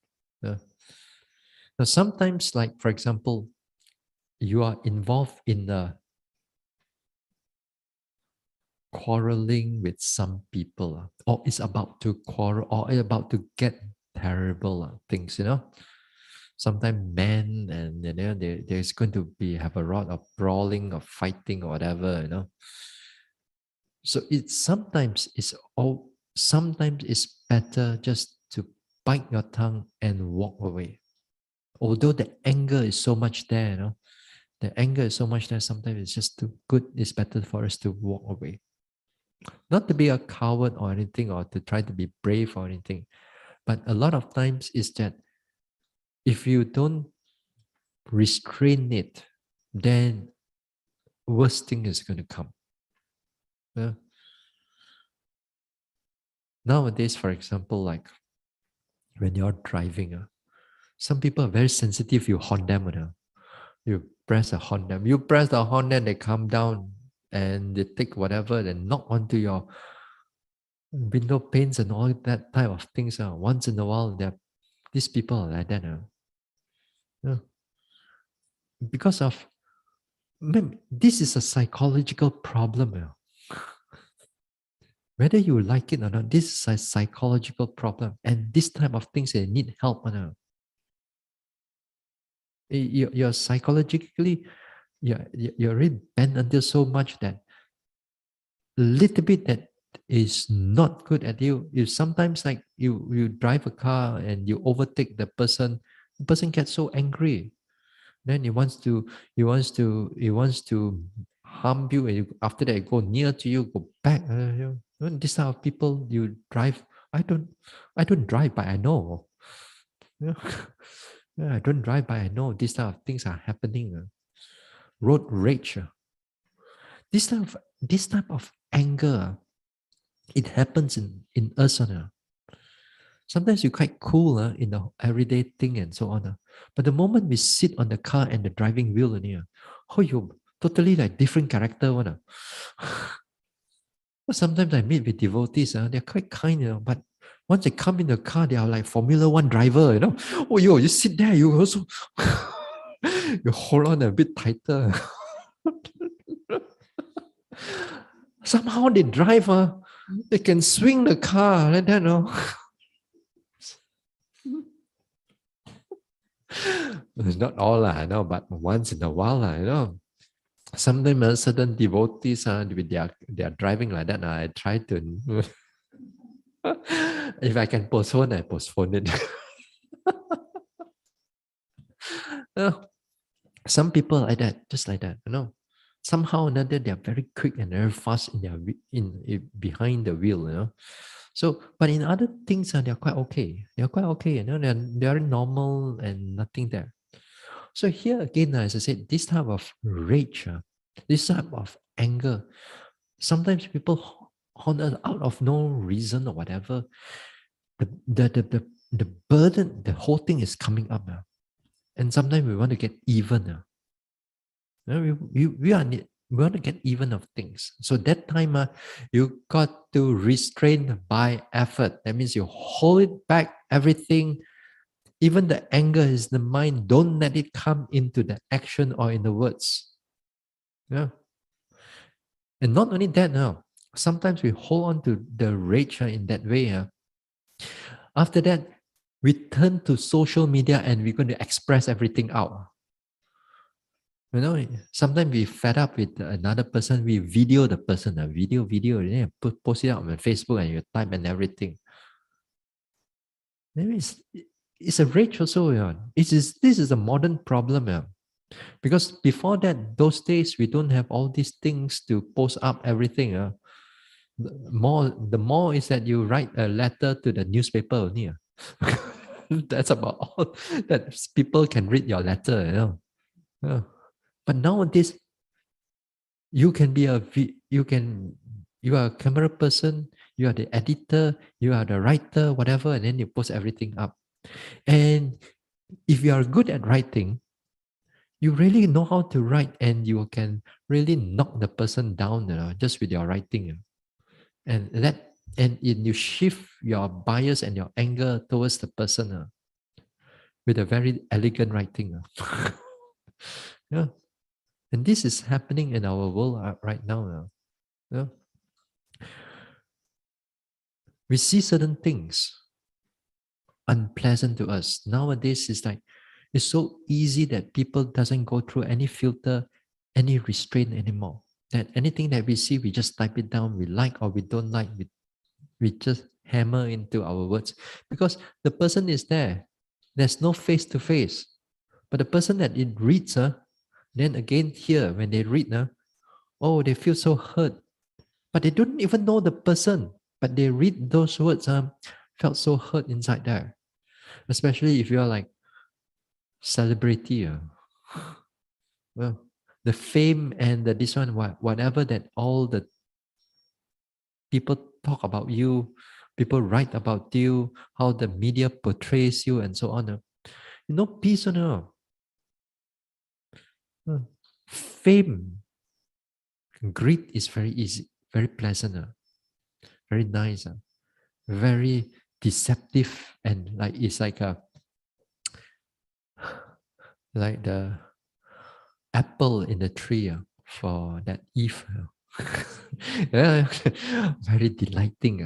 Now sometimes, like for example, you are involved in a quarreling with some people, or it's about to quarrel, or it's about to get terrible things, Sometimes men and there's going to be have a lot of brawling or fighting or whatever, So sometimes it's better just to bite your tongue and walk away. Although the anger is so much there, the anger is so much there, sometimes it's just too good. It's better for us to walk away. Not to be a coward or anything, or to try to be brave or anything. But a lot of times is that if you don't restrain it, then worst thing is going to come. Nowadays, for example, like when you're driving, some people are very sensitive. You horn them, you press the horn them. You press the horn, then they come down and they take whatever and knock onto your window panes and all that type of things. Once in a while, these people are like that. Because of, this is a psychological problem. Whether you like it or not, this is a psychological problem. And this type of things, they need help. You're psychologically, you're already bent until so much that a little bit that is not good at you. You sometimes like you drive a car and you overtake the person gets so angry. Then he wants to harm you, and after that, go near to you, go back. This type of people you drive. I don't drive, but I know. You know? Yeah, I don't drive, but I know these type of things are happening. Road rage. This type of anger, it happens in us. Sometimes you're quite cool in the everyday thing and so on. But the moment we sit on the car and the driving wheel, oh, you totally like different character. Well, sometimes I meet with devotees, they're quite kind, but once they come in the car, they are like Formula One driver. Oh, you sit there, you also, you hold on a bit tighter. Somehow they drive, they can swing the car like that, Not all, but once in a while, Sometimes certain devotees, they are driving like that. I try to, if I can postpone, I postpone it. Uh, some people like that, just like that. Somehow or another, they are very quick and very fast in behind the wheel. So, but in other things, they're quite okay. They're quite okay. They're normal and nothing there. So here again, as I said, this type of rage, this type of anger, sometimes people on out of no reason or whatever, the burden, the whole thing is coming up. And sometimes we want to get even. We want to get even of things. So that time, you got to restrain by effort. That means you hold it back, everything. Even the anger is the mind. Don't let it come into the action or in the words. Yeah. And not only that, now sometimes we hold on to the rage in that way. After that, we turn to social media and we're going to express everything out. Sometimes we fed up with another person, we video the person, video, yeah, post it out on Facebook and you type and everything. Maybe it's a rage also. Yeah. This is a modern problem. Yeah. Because before that, those days, we don't have all these things to post up everything. The more is that you write a letter to the newspaper only. That's about all that people can read your letter. Yeah. But nowadays, you can be you are a camera person, you are the editor, you are the writer, whatever, and then you post everything up. And if you are good at writing, you really know how to write, and you can really knock the person down, just with your writing. And you shift your bias and your anger towards the person with a very elegant writing. Yeah. And this is happening in our world right now. Yeah. We see certain things unpleasant to us. Nowadays, it's so easy that people doesn't go through any filter, any restraint anymore. That anything that we see, we just type it down, we like or we don't like, we just hammer into our words. Because the person is there. There's no face to face. But the person that it reads, then again here, when they read, oh, they feel so hurt. But they don't even know the person. But they read those words, felt so hurt inside there. Especially if you're like celebrity. Well, the fame and this one, whatever that all the people talk about you, people write about you, how the media portrays you, and so on. Peace on earth. Fame, greed is very easy, very pleasant, very nice, very deceptive, and it's like the apple in the tree for that Eve. Yeah, very delighting.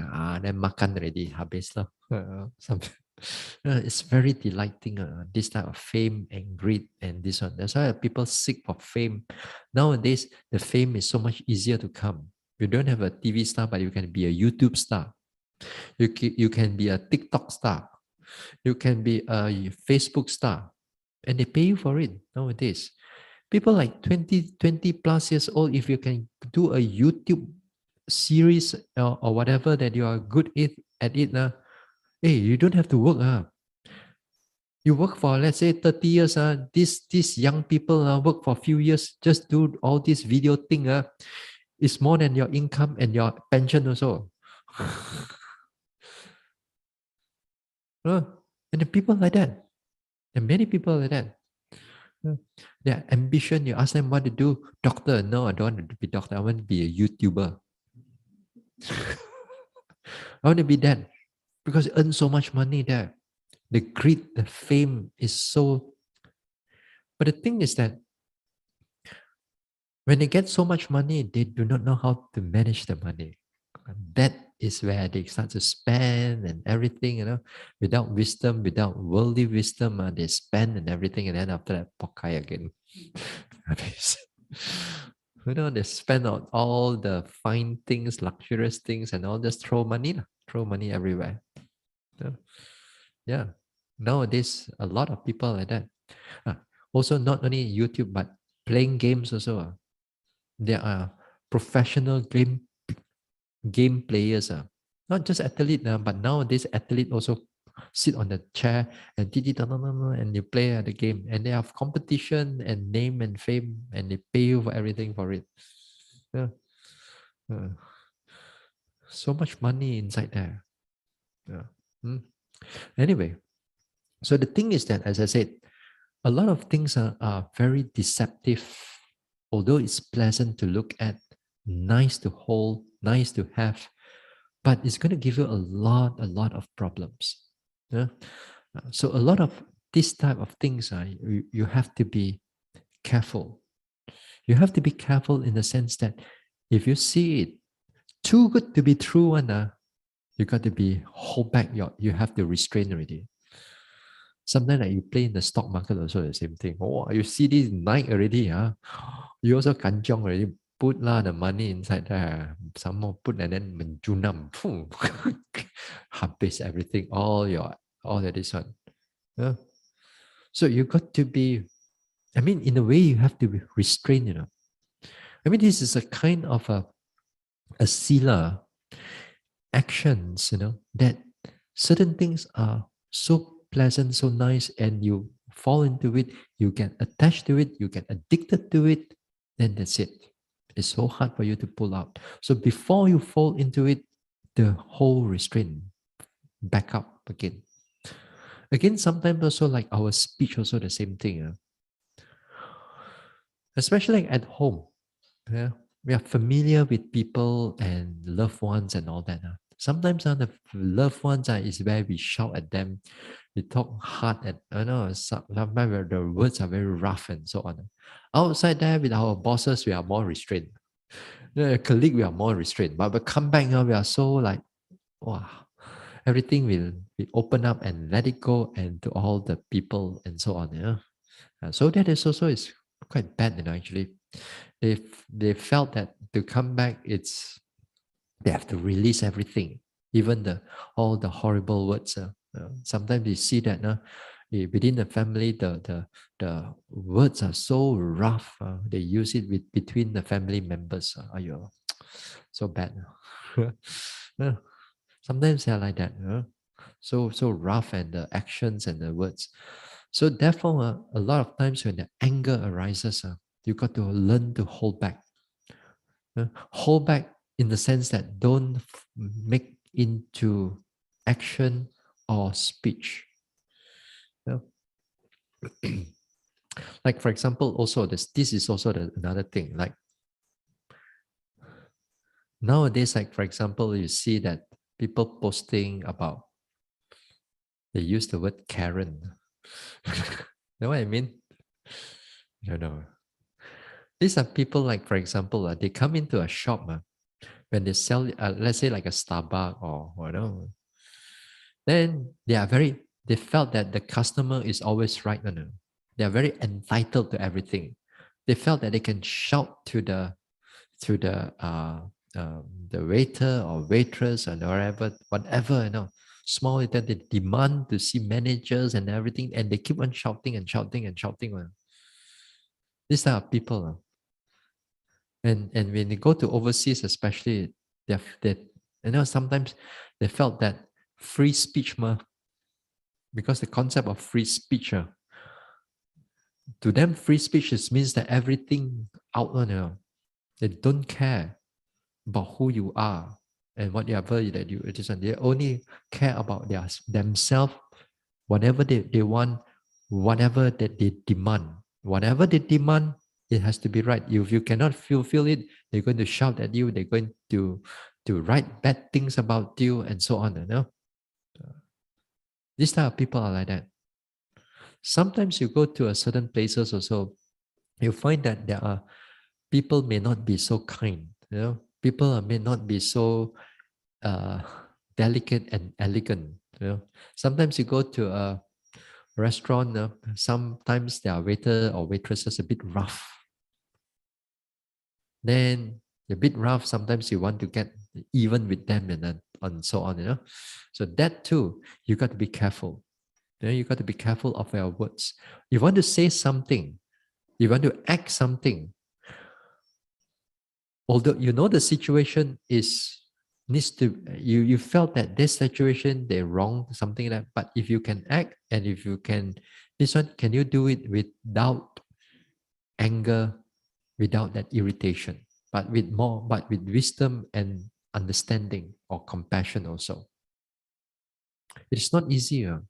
Then makan already, habis lah. It's very delighting. This type of fame and greed and this one. That's why people seek for fame. Nowadays, the fame is so much easier to come. You don't have a TV star, but you can be a YouTube star. You can be a TikTok star. You can be a Facebook star. and they pay you for it nowadays. People like 20 plus years old, if you can do a YouTube series or whatever that you are good at it, hey, you don't have to work. You work for, let's say, 30 years. These young people work for a few years, just do all this video thing. It's more than your income and your pension also. And the people like that. And many people like that. Their ambition, you ask them what to do. Doctor, no, I don't want to be doctor. I want to be a YouTuber. I want to be that because you earn so much money there. The greed, the fame is so. But the thing is that when they get so much money, they do not know how to manage the money. That is where they start to spend and everything, without wisdom, without worldly wisdom, they spend and everything, and then after that, pokai again. They spend on all the fine things, luxurious things, and all just throw money everywhere. Yeah. Nowadays, a lot of people like that. Also, not only YouTube, but playing games also. There are professional game players. Not just athlete, but nowadays athlete also sit on the chair and and you play the game, and they have competition and name and fame, and they pay you for everything for it. Yeah. So much money inside there. Yeah. Anyway, so the thing is that, as I said, a lot of things are very deceptive. Although it's pleasant to look at, nice to hold, nice to have, but it's going to give you a lot of problems. Yeah? So a lot of this type of things, you have to be careful. You have to be careful in the sense that if you see it too good to be true, you got to be hold back. You have to restrain already. Sometimes like you play in the stock market also the same thing. Oh, you see this night already, you also kanjong already. Put the money inside there. Some more put and then menjunam. Habis everything, all that is one. Yeah. So you got to be, in a way you have to be restrained. This is a kind of a Sīla actions, that certain things are so pleasant, so nice, and you fall into it, you get attached to it, you get addicted to it, then that's it. It's so hard for you to pull out. So before you fall into it, the whole restraint back up again. Again, sometimes also like our speech, also the same thing. Especially at home. Yeah. We are familiar with people and loved ones and all that. Sometimes the loved ones is where we shout at them. We talk hard at, sometimes the words are very rough and so on. Outside there with our bosses, we are more restrained. The colleague, we are more restrained. But we come back, we are so like, wow, everything will be open up and let it go, and to all the people and so on. So that is also is quite bad, actually. They felt that to come back, they have to release everything, even all the horrible words. Sometimes you see that within the family, the words are so rough. They use it between the family members. So bad. Sometimes they're like that. So rough, and the actions and the words. So therefore, a lot of times when the anger arises, you got to learn to hold back. Hold back in the sense that don't make into action or speech. Like for example, also this is also another thing. Like nowadays, like for example, you see that people posting about, they use the word Karen. Know what I mean? I don't know. These are people like, for example, they come into a shop when they sell, let's say like a Starbucks or whatever. Then they felt that the customer is always right. They are very entitled to everything. They felt that they can shout to the waiter or waitress or whatever, small leader, they demand to see managers and everything, and they keep on shouting and shouting and shouting. These are people. And when they go to overseas, especially, they sometimes they felt that free speech, because the concept of free speech, to them, free speech means that everything out, they don't care about who you are and whatever that you it is, and they only care about themselves, whatever they want, whatever that they demand. Whatever they demand, it has to be right. If you cannot fulfill it, they're going to shout at you, they're going to write bad things about you, and so on. These type of people are like that. Sometimes you go to a certain places also, you find that there are people may not be so kind. People may not be so uh, delicate and elegant. Sometimes you go to a restaurant, sometimes their waiter or waitresses a bit rough. Then a bit rough, sometimes you want to get even with them and so on. So that too, you got to be careful. You got to be careful of your words. You want to say something, you want to act something, although you know the situation needs to, you felt that this situation they're wrong, something like that, but if you can act, and if you can, this one, can you do it without anger, without that irritation, but with wisdom and understanding or compassion also? It's not easier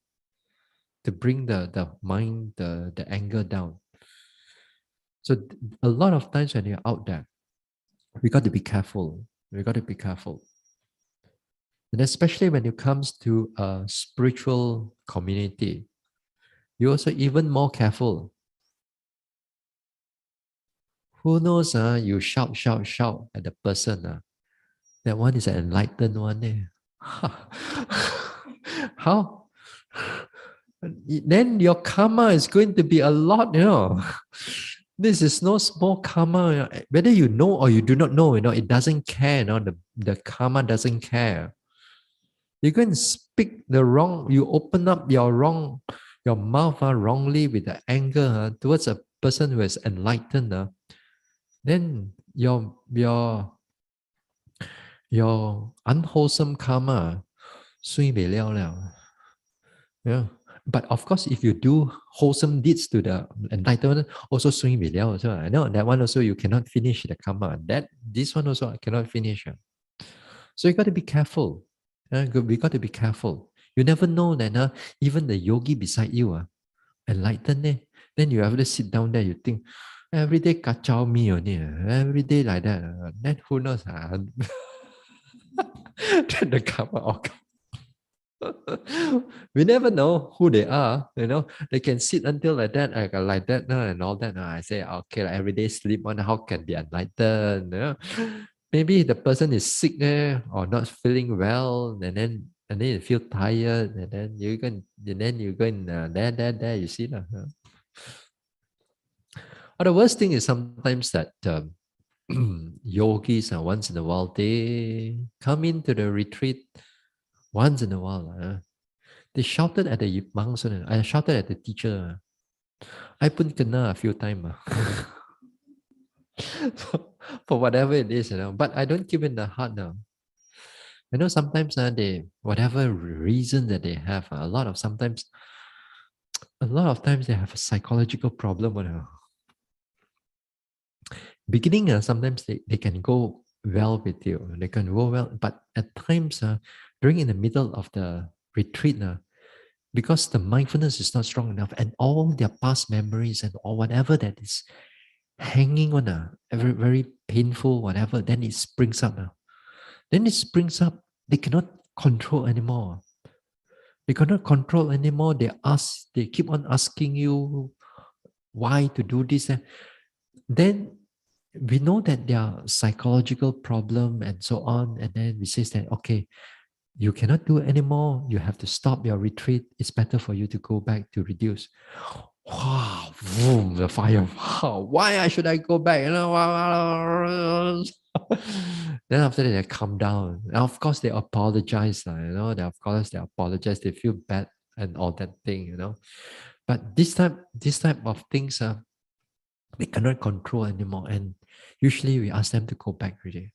to bring the mind, the anger down. So a lot of times when you're out there, we got to be careful. We got to be careful. And especially when it comes to a spiritual community, you're also even more careful. Who knows, you shout at the person. That one is an enlightened one. How? Then your karma is going to be a lot. This is no small karma. Whether you know or you do not know, it doesn't care. The karma doesn't care. You go and speak the wrong, you open up your mouth wrongly with the anger towards a person who is enlightened. Then your unwholesome karma sui bei liao liao. Yeah. But of course, if you do wholesome deeds to the enlightenment, also sui bei liao. So I know that one also you cannot finish the karma. This one also I cannot finish. So you got to be careful. We got to be careful. You never know that even the yogi beside you, enlightened, then you have to sit down there, you think, every day kacau me only, every day like that. Then who knows? Then the karma all come. We never know who they are. They can sit until like that, and all that. I say, okay, like every day sleep on, how can be enlightened? Maybe the person is sick or not feeling well, and then you feel tired, and then you go and there you see that. Or the worst thing is sometimes that yogis, once in a while, they come into the retreat once in a while. They shouted at the monks, I shouted at the teacher. I pun kena a few times. For whatever it is, but I don't keep in the heart now. Sometimes they, whatever reason that they have, a lot of times they have a psychological problem. Beginning, sometimes they can go well with you. They can go well, but at times, during in the middle of the retreat, because the mindfulness is not strong enough, and all their past memories and or whatever that is hanging on very, very painful, whatever, then it springs up. Then it springs up. They cannot control anymore. They cannot control anymore. They keep on asking you why to do this. Then we know that there are psychological problem and so on. And then we say that, okay, you cannot do it anymore. You have to stop your retreat. It's better for you to go back to reduce. Wow, boom, the fire. Wow, why should I go back? Then after that, they calm down. And of course, they apologize. Of course, they apologize. They feel bad and all that thing. But this type of things, they cannot control anymore. And usually we ask them to go back really.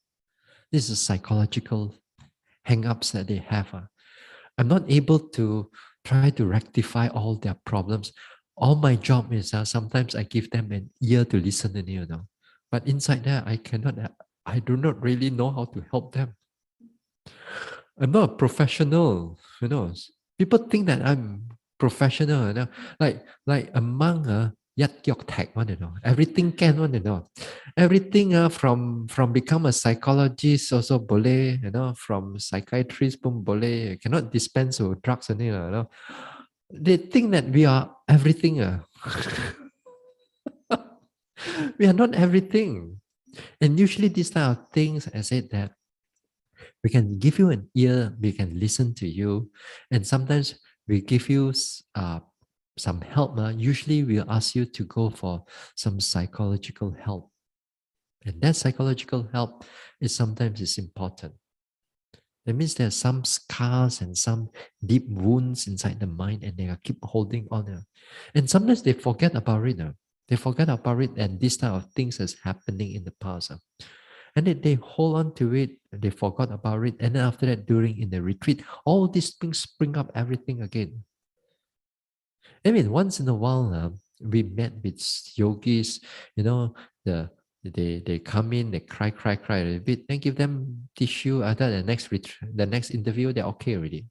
This is psychological hang-ups that they have. I'm not able to try to rectify all their problems. All my job is sometimes I give them an ear to listen to. But inside there, I do not really know how to help them. I'm not a professional. People think that I'm professional. Like among yat yok tag one. Everything can one. Everything from become a psychologist also boleh. From psychiatrist pun boleh. Cannot dispense with drugs . They think that we are everything. We are not everything. And usually these type of things, I said that we can give you an ear, we can listen to you, and sometimes we give you some help. Usually we'll ask you to go for some psychological help. And that psychological help is important. That means there are some scars and some deep wounds inside the mind, and they keep holding on. And sometimes they forget about it. They forget about it, and this type of things is happening in the past. And then they hold on to it, they forgot about it. And then after that, in the retreat, all these things spring up everything again. I mean, once in a while, we met with yogis, they come in, they cry a little bit, then give them tissue. After the next interview, they're okay already.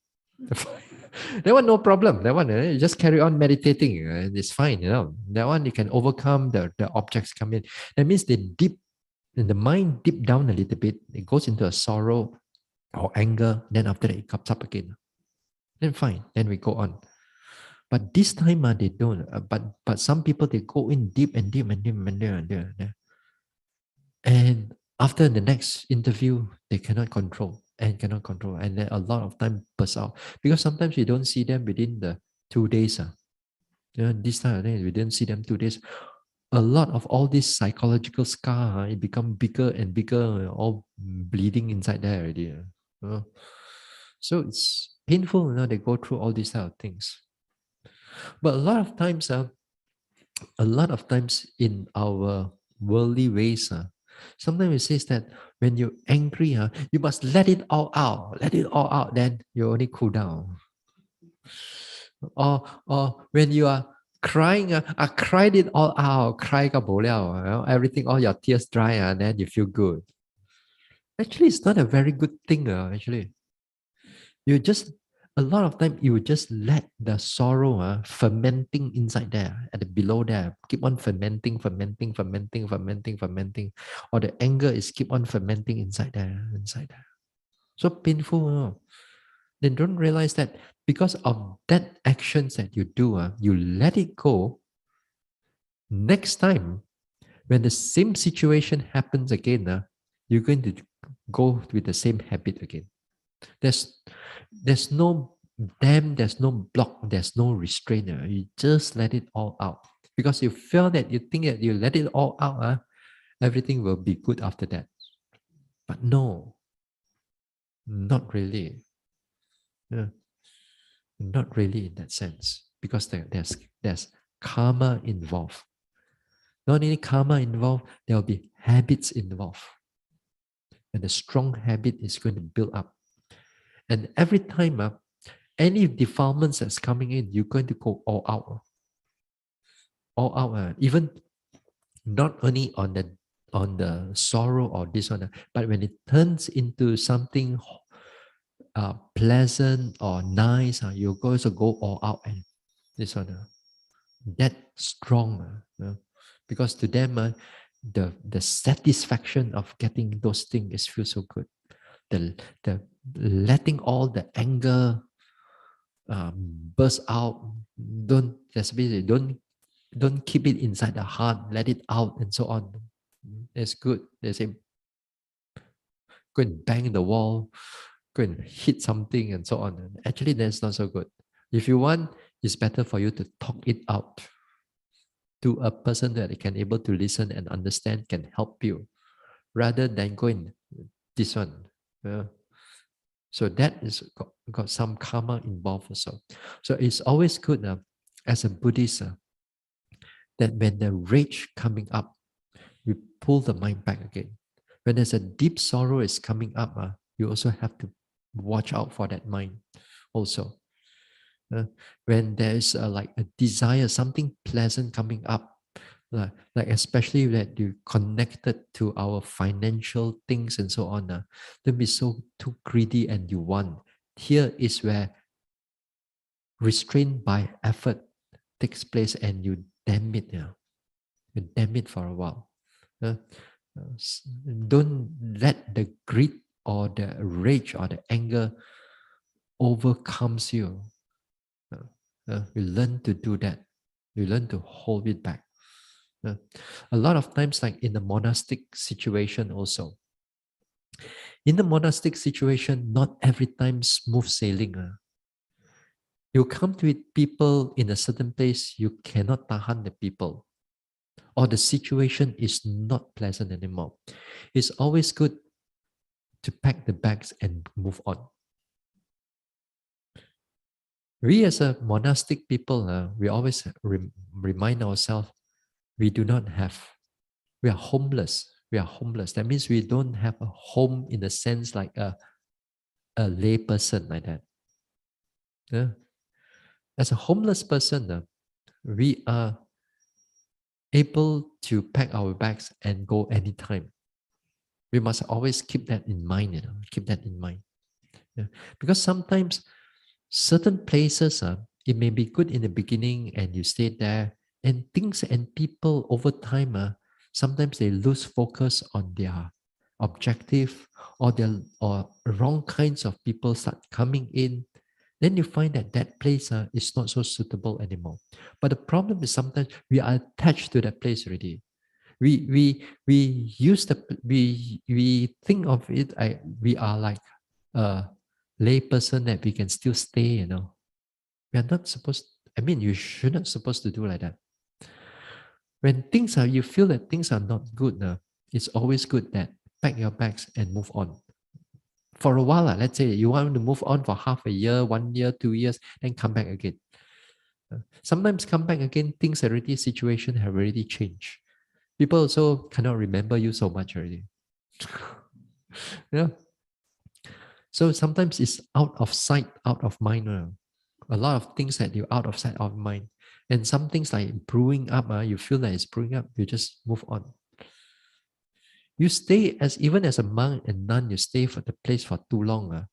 That one, no problem. That one, you just carry on meditating. It's fine. That one, you can overcome the objects come in. That means they deep in the mind, deep down a little bit, it goes into a sorrow or anger. Then after that, it comes up again. Then fine. Then we go on. But this time, they don't. But some people, they go in deep and deep and deep and deep. And after the next interview, they cannot control. And then a lot of time bursts out. Because sometimes you don't see them within the 2 days. This time, we didn't see them 2 days. A lot of all these psychological scar, it become bigger and bigger, all bleeding inside there already. So it's painful, they go through all these type of things. But a lot of times in our worldly ways, sometimes it says that when you're angry, you must let it all out. Let it all out, then you only cool down. Or when you are crying, I cried it all out, cry ka bo liao, everything, all your tears dry, and then you feel good. Actually, it's not a very good thing. Actually, a lot of time you just let the sorrow fermenting inside there, at the below there, keep on fermenting, or the anger is keep on fermenting inside there. So painful. Then don't realize that because of that actions that you do, you let it go. Next time, when the same situation happens again, you're going to go with the same habit again. There's no dam, there's no block, there's no restrainer. You just let it all out. Because you feel that you think that you let it all out, everything will be good after that. But no, not really. Yeah. Not really in that sense. Because there's karma involved. Not only karma involved, there will be habits involved. And the strong habit is going to build up. And every time, any defilements that's coming in, you're going to go all out. All out. Even not only on the sorrow or this one, but when it turns into something pleasant or nice, you're going to go all out and this one. That strong. Because to them, the satisfaction of getting those things feels so good. The letting all the anger burst out. Don't keep it inside the heart. Let it out and so on. It's good. They say, go and bang the wall, go and hit something and so on. Actually, that's not so good. If you want, it's better for you to talk it out to a person that can able to listen and understand, can help you, rather than go and this one. So that is got some karma involved also. So it's always good as a Buddhist that when the rage coming up, we pull the mind back again. When there's a deep sorrow is coming up, you also have to watch out for that mind also. When there is like a desire, something pleasant coming up, like especially that you connected to our financial things and so on, don't be so too greedy and you want. Here is where restraint by effort takes place and you damn it, you damn it for a while. Don't let the greed or the rage or the anger overcomes you. You learn to do that. You learn to hold it back. A lot of times, like in the monastic situation also. In the monastic situation, not every time smooth sailing. You come to it, people in a certain place, you cannot tahan the people. Or the situation is not pleasant anymore. It's always good to pack the bags and move on. We as a monastic people, we always remind ourselves, we do not have, we are homeless. We are homeless. That means we don't have a home in the sense like a lay person like that. Yeah. As a homeless person, we are able to pack our bags and go anytime. We must always keep that in mind, keep that in mind. Yeah. Because sometimes certain places, it may be good in the beginning and you stay there, and things and people over time, sometimes they lose focus on their objective, or wrong kinds of people start coming in. Then you find that that place is not so suitable anymore. But the problem is sometimes we are attached to that place already. We use the we think of it. We are like a lay person that we can still stay. We are not supposed. I mean, you shouldn't supposed to do like that. When things are, you feel that things are not good. It's always good that pack your bags and move on. For a while, let's say you want to move on for half a year, 1 year, 2 years, then come back again. Sometimes come back again, things already, situation have already changed. People also cannot remember you so much already. Yeah. So sometimes it's out of sight, out of mind. A lot of things that you're out of sight, out of mind. And some things like brewing up, you feel that it's brewing up, you just move on. You stay even as a monk and nun, you stay for the place for too long.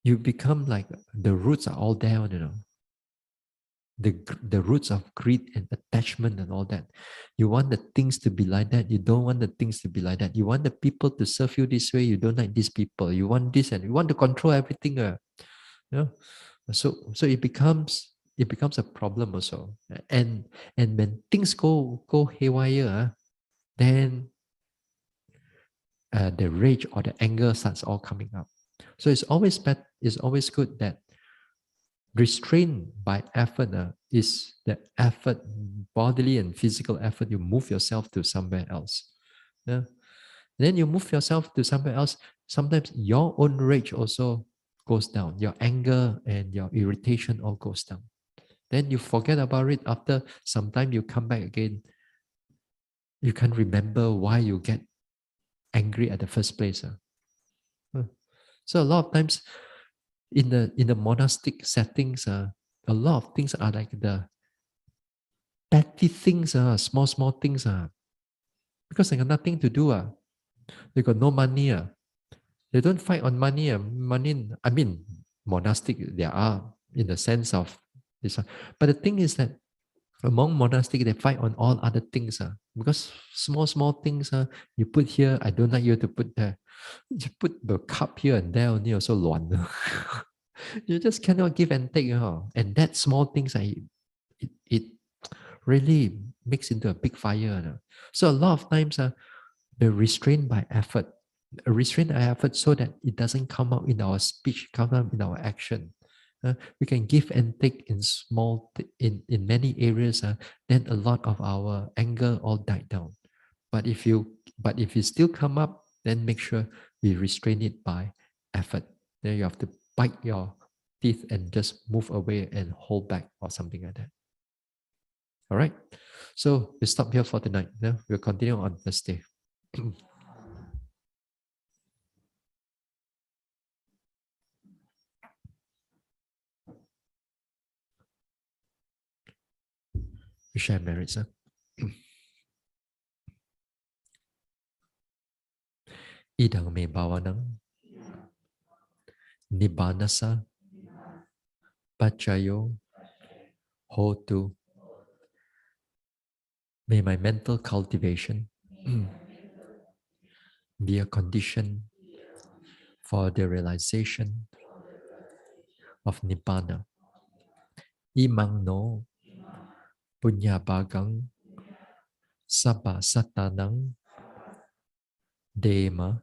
You become like the roots are all down, the roots of greed and attachment and all that. You want the things to be like that. You don't want the things to be like that. You want the people to serve you this way. You don't like these people. You want this and you want to control everything. So it becomes a problem also. And when things go haywire, then the rage or the anger starts all coming up. So it's always good that restraint by effort is the effort, bodily and physical effort. You move yourself to somewhere else. Yeah. Then you move yourself to somewhere else. Sometimes your own rage also goes down. Your anger and your irritation all goes down. Then you forget about it. After some time, you come back again. You can't remember why you get angry at the first place. So a lot of times, in the monastic settings, a lot of things are like the petty things, small things, because they got nothing to do. They got no money. They don't fight on money. Money, I mean, monastic, there are in the sense of this one. But the thing is that among monastic, they fight on all other things. Because small things, you put here, I don't like you to put there. You put the cup here and there only, also 乱. You just cannot give and take. And that small things, it really makes into a big fire. So a lot of times, the restraint by effort, so that it doesn't come out in our speech, come out in our action. We can give and take in in many areas. Then a lot of our anger all died down. But if you still come up then make sure we restrain it by effort. Then you have to bite your teeth and just move away and hold back or something like that. All right. So we stop here for tonight. Then we'll continue on Thursday. We share merits. Huh? Idang me bawanang nibbanasa pachayo hotu. May my mental cultivation be a condition for the realization of Nibbana. Imang no punya bagang sabba satanang dema.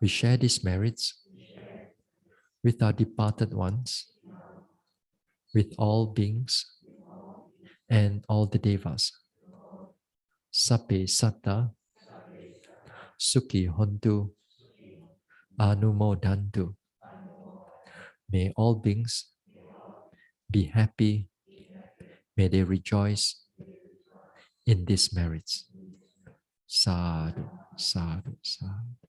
We share these merits with our departed ones, with all beings and all the devas. Sape satta sukhi hontu anumodantu. May all beings be happy. May they rejoice in these merits. Sadhu, sadhu, sadhu.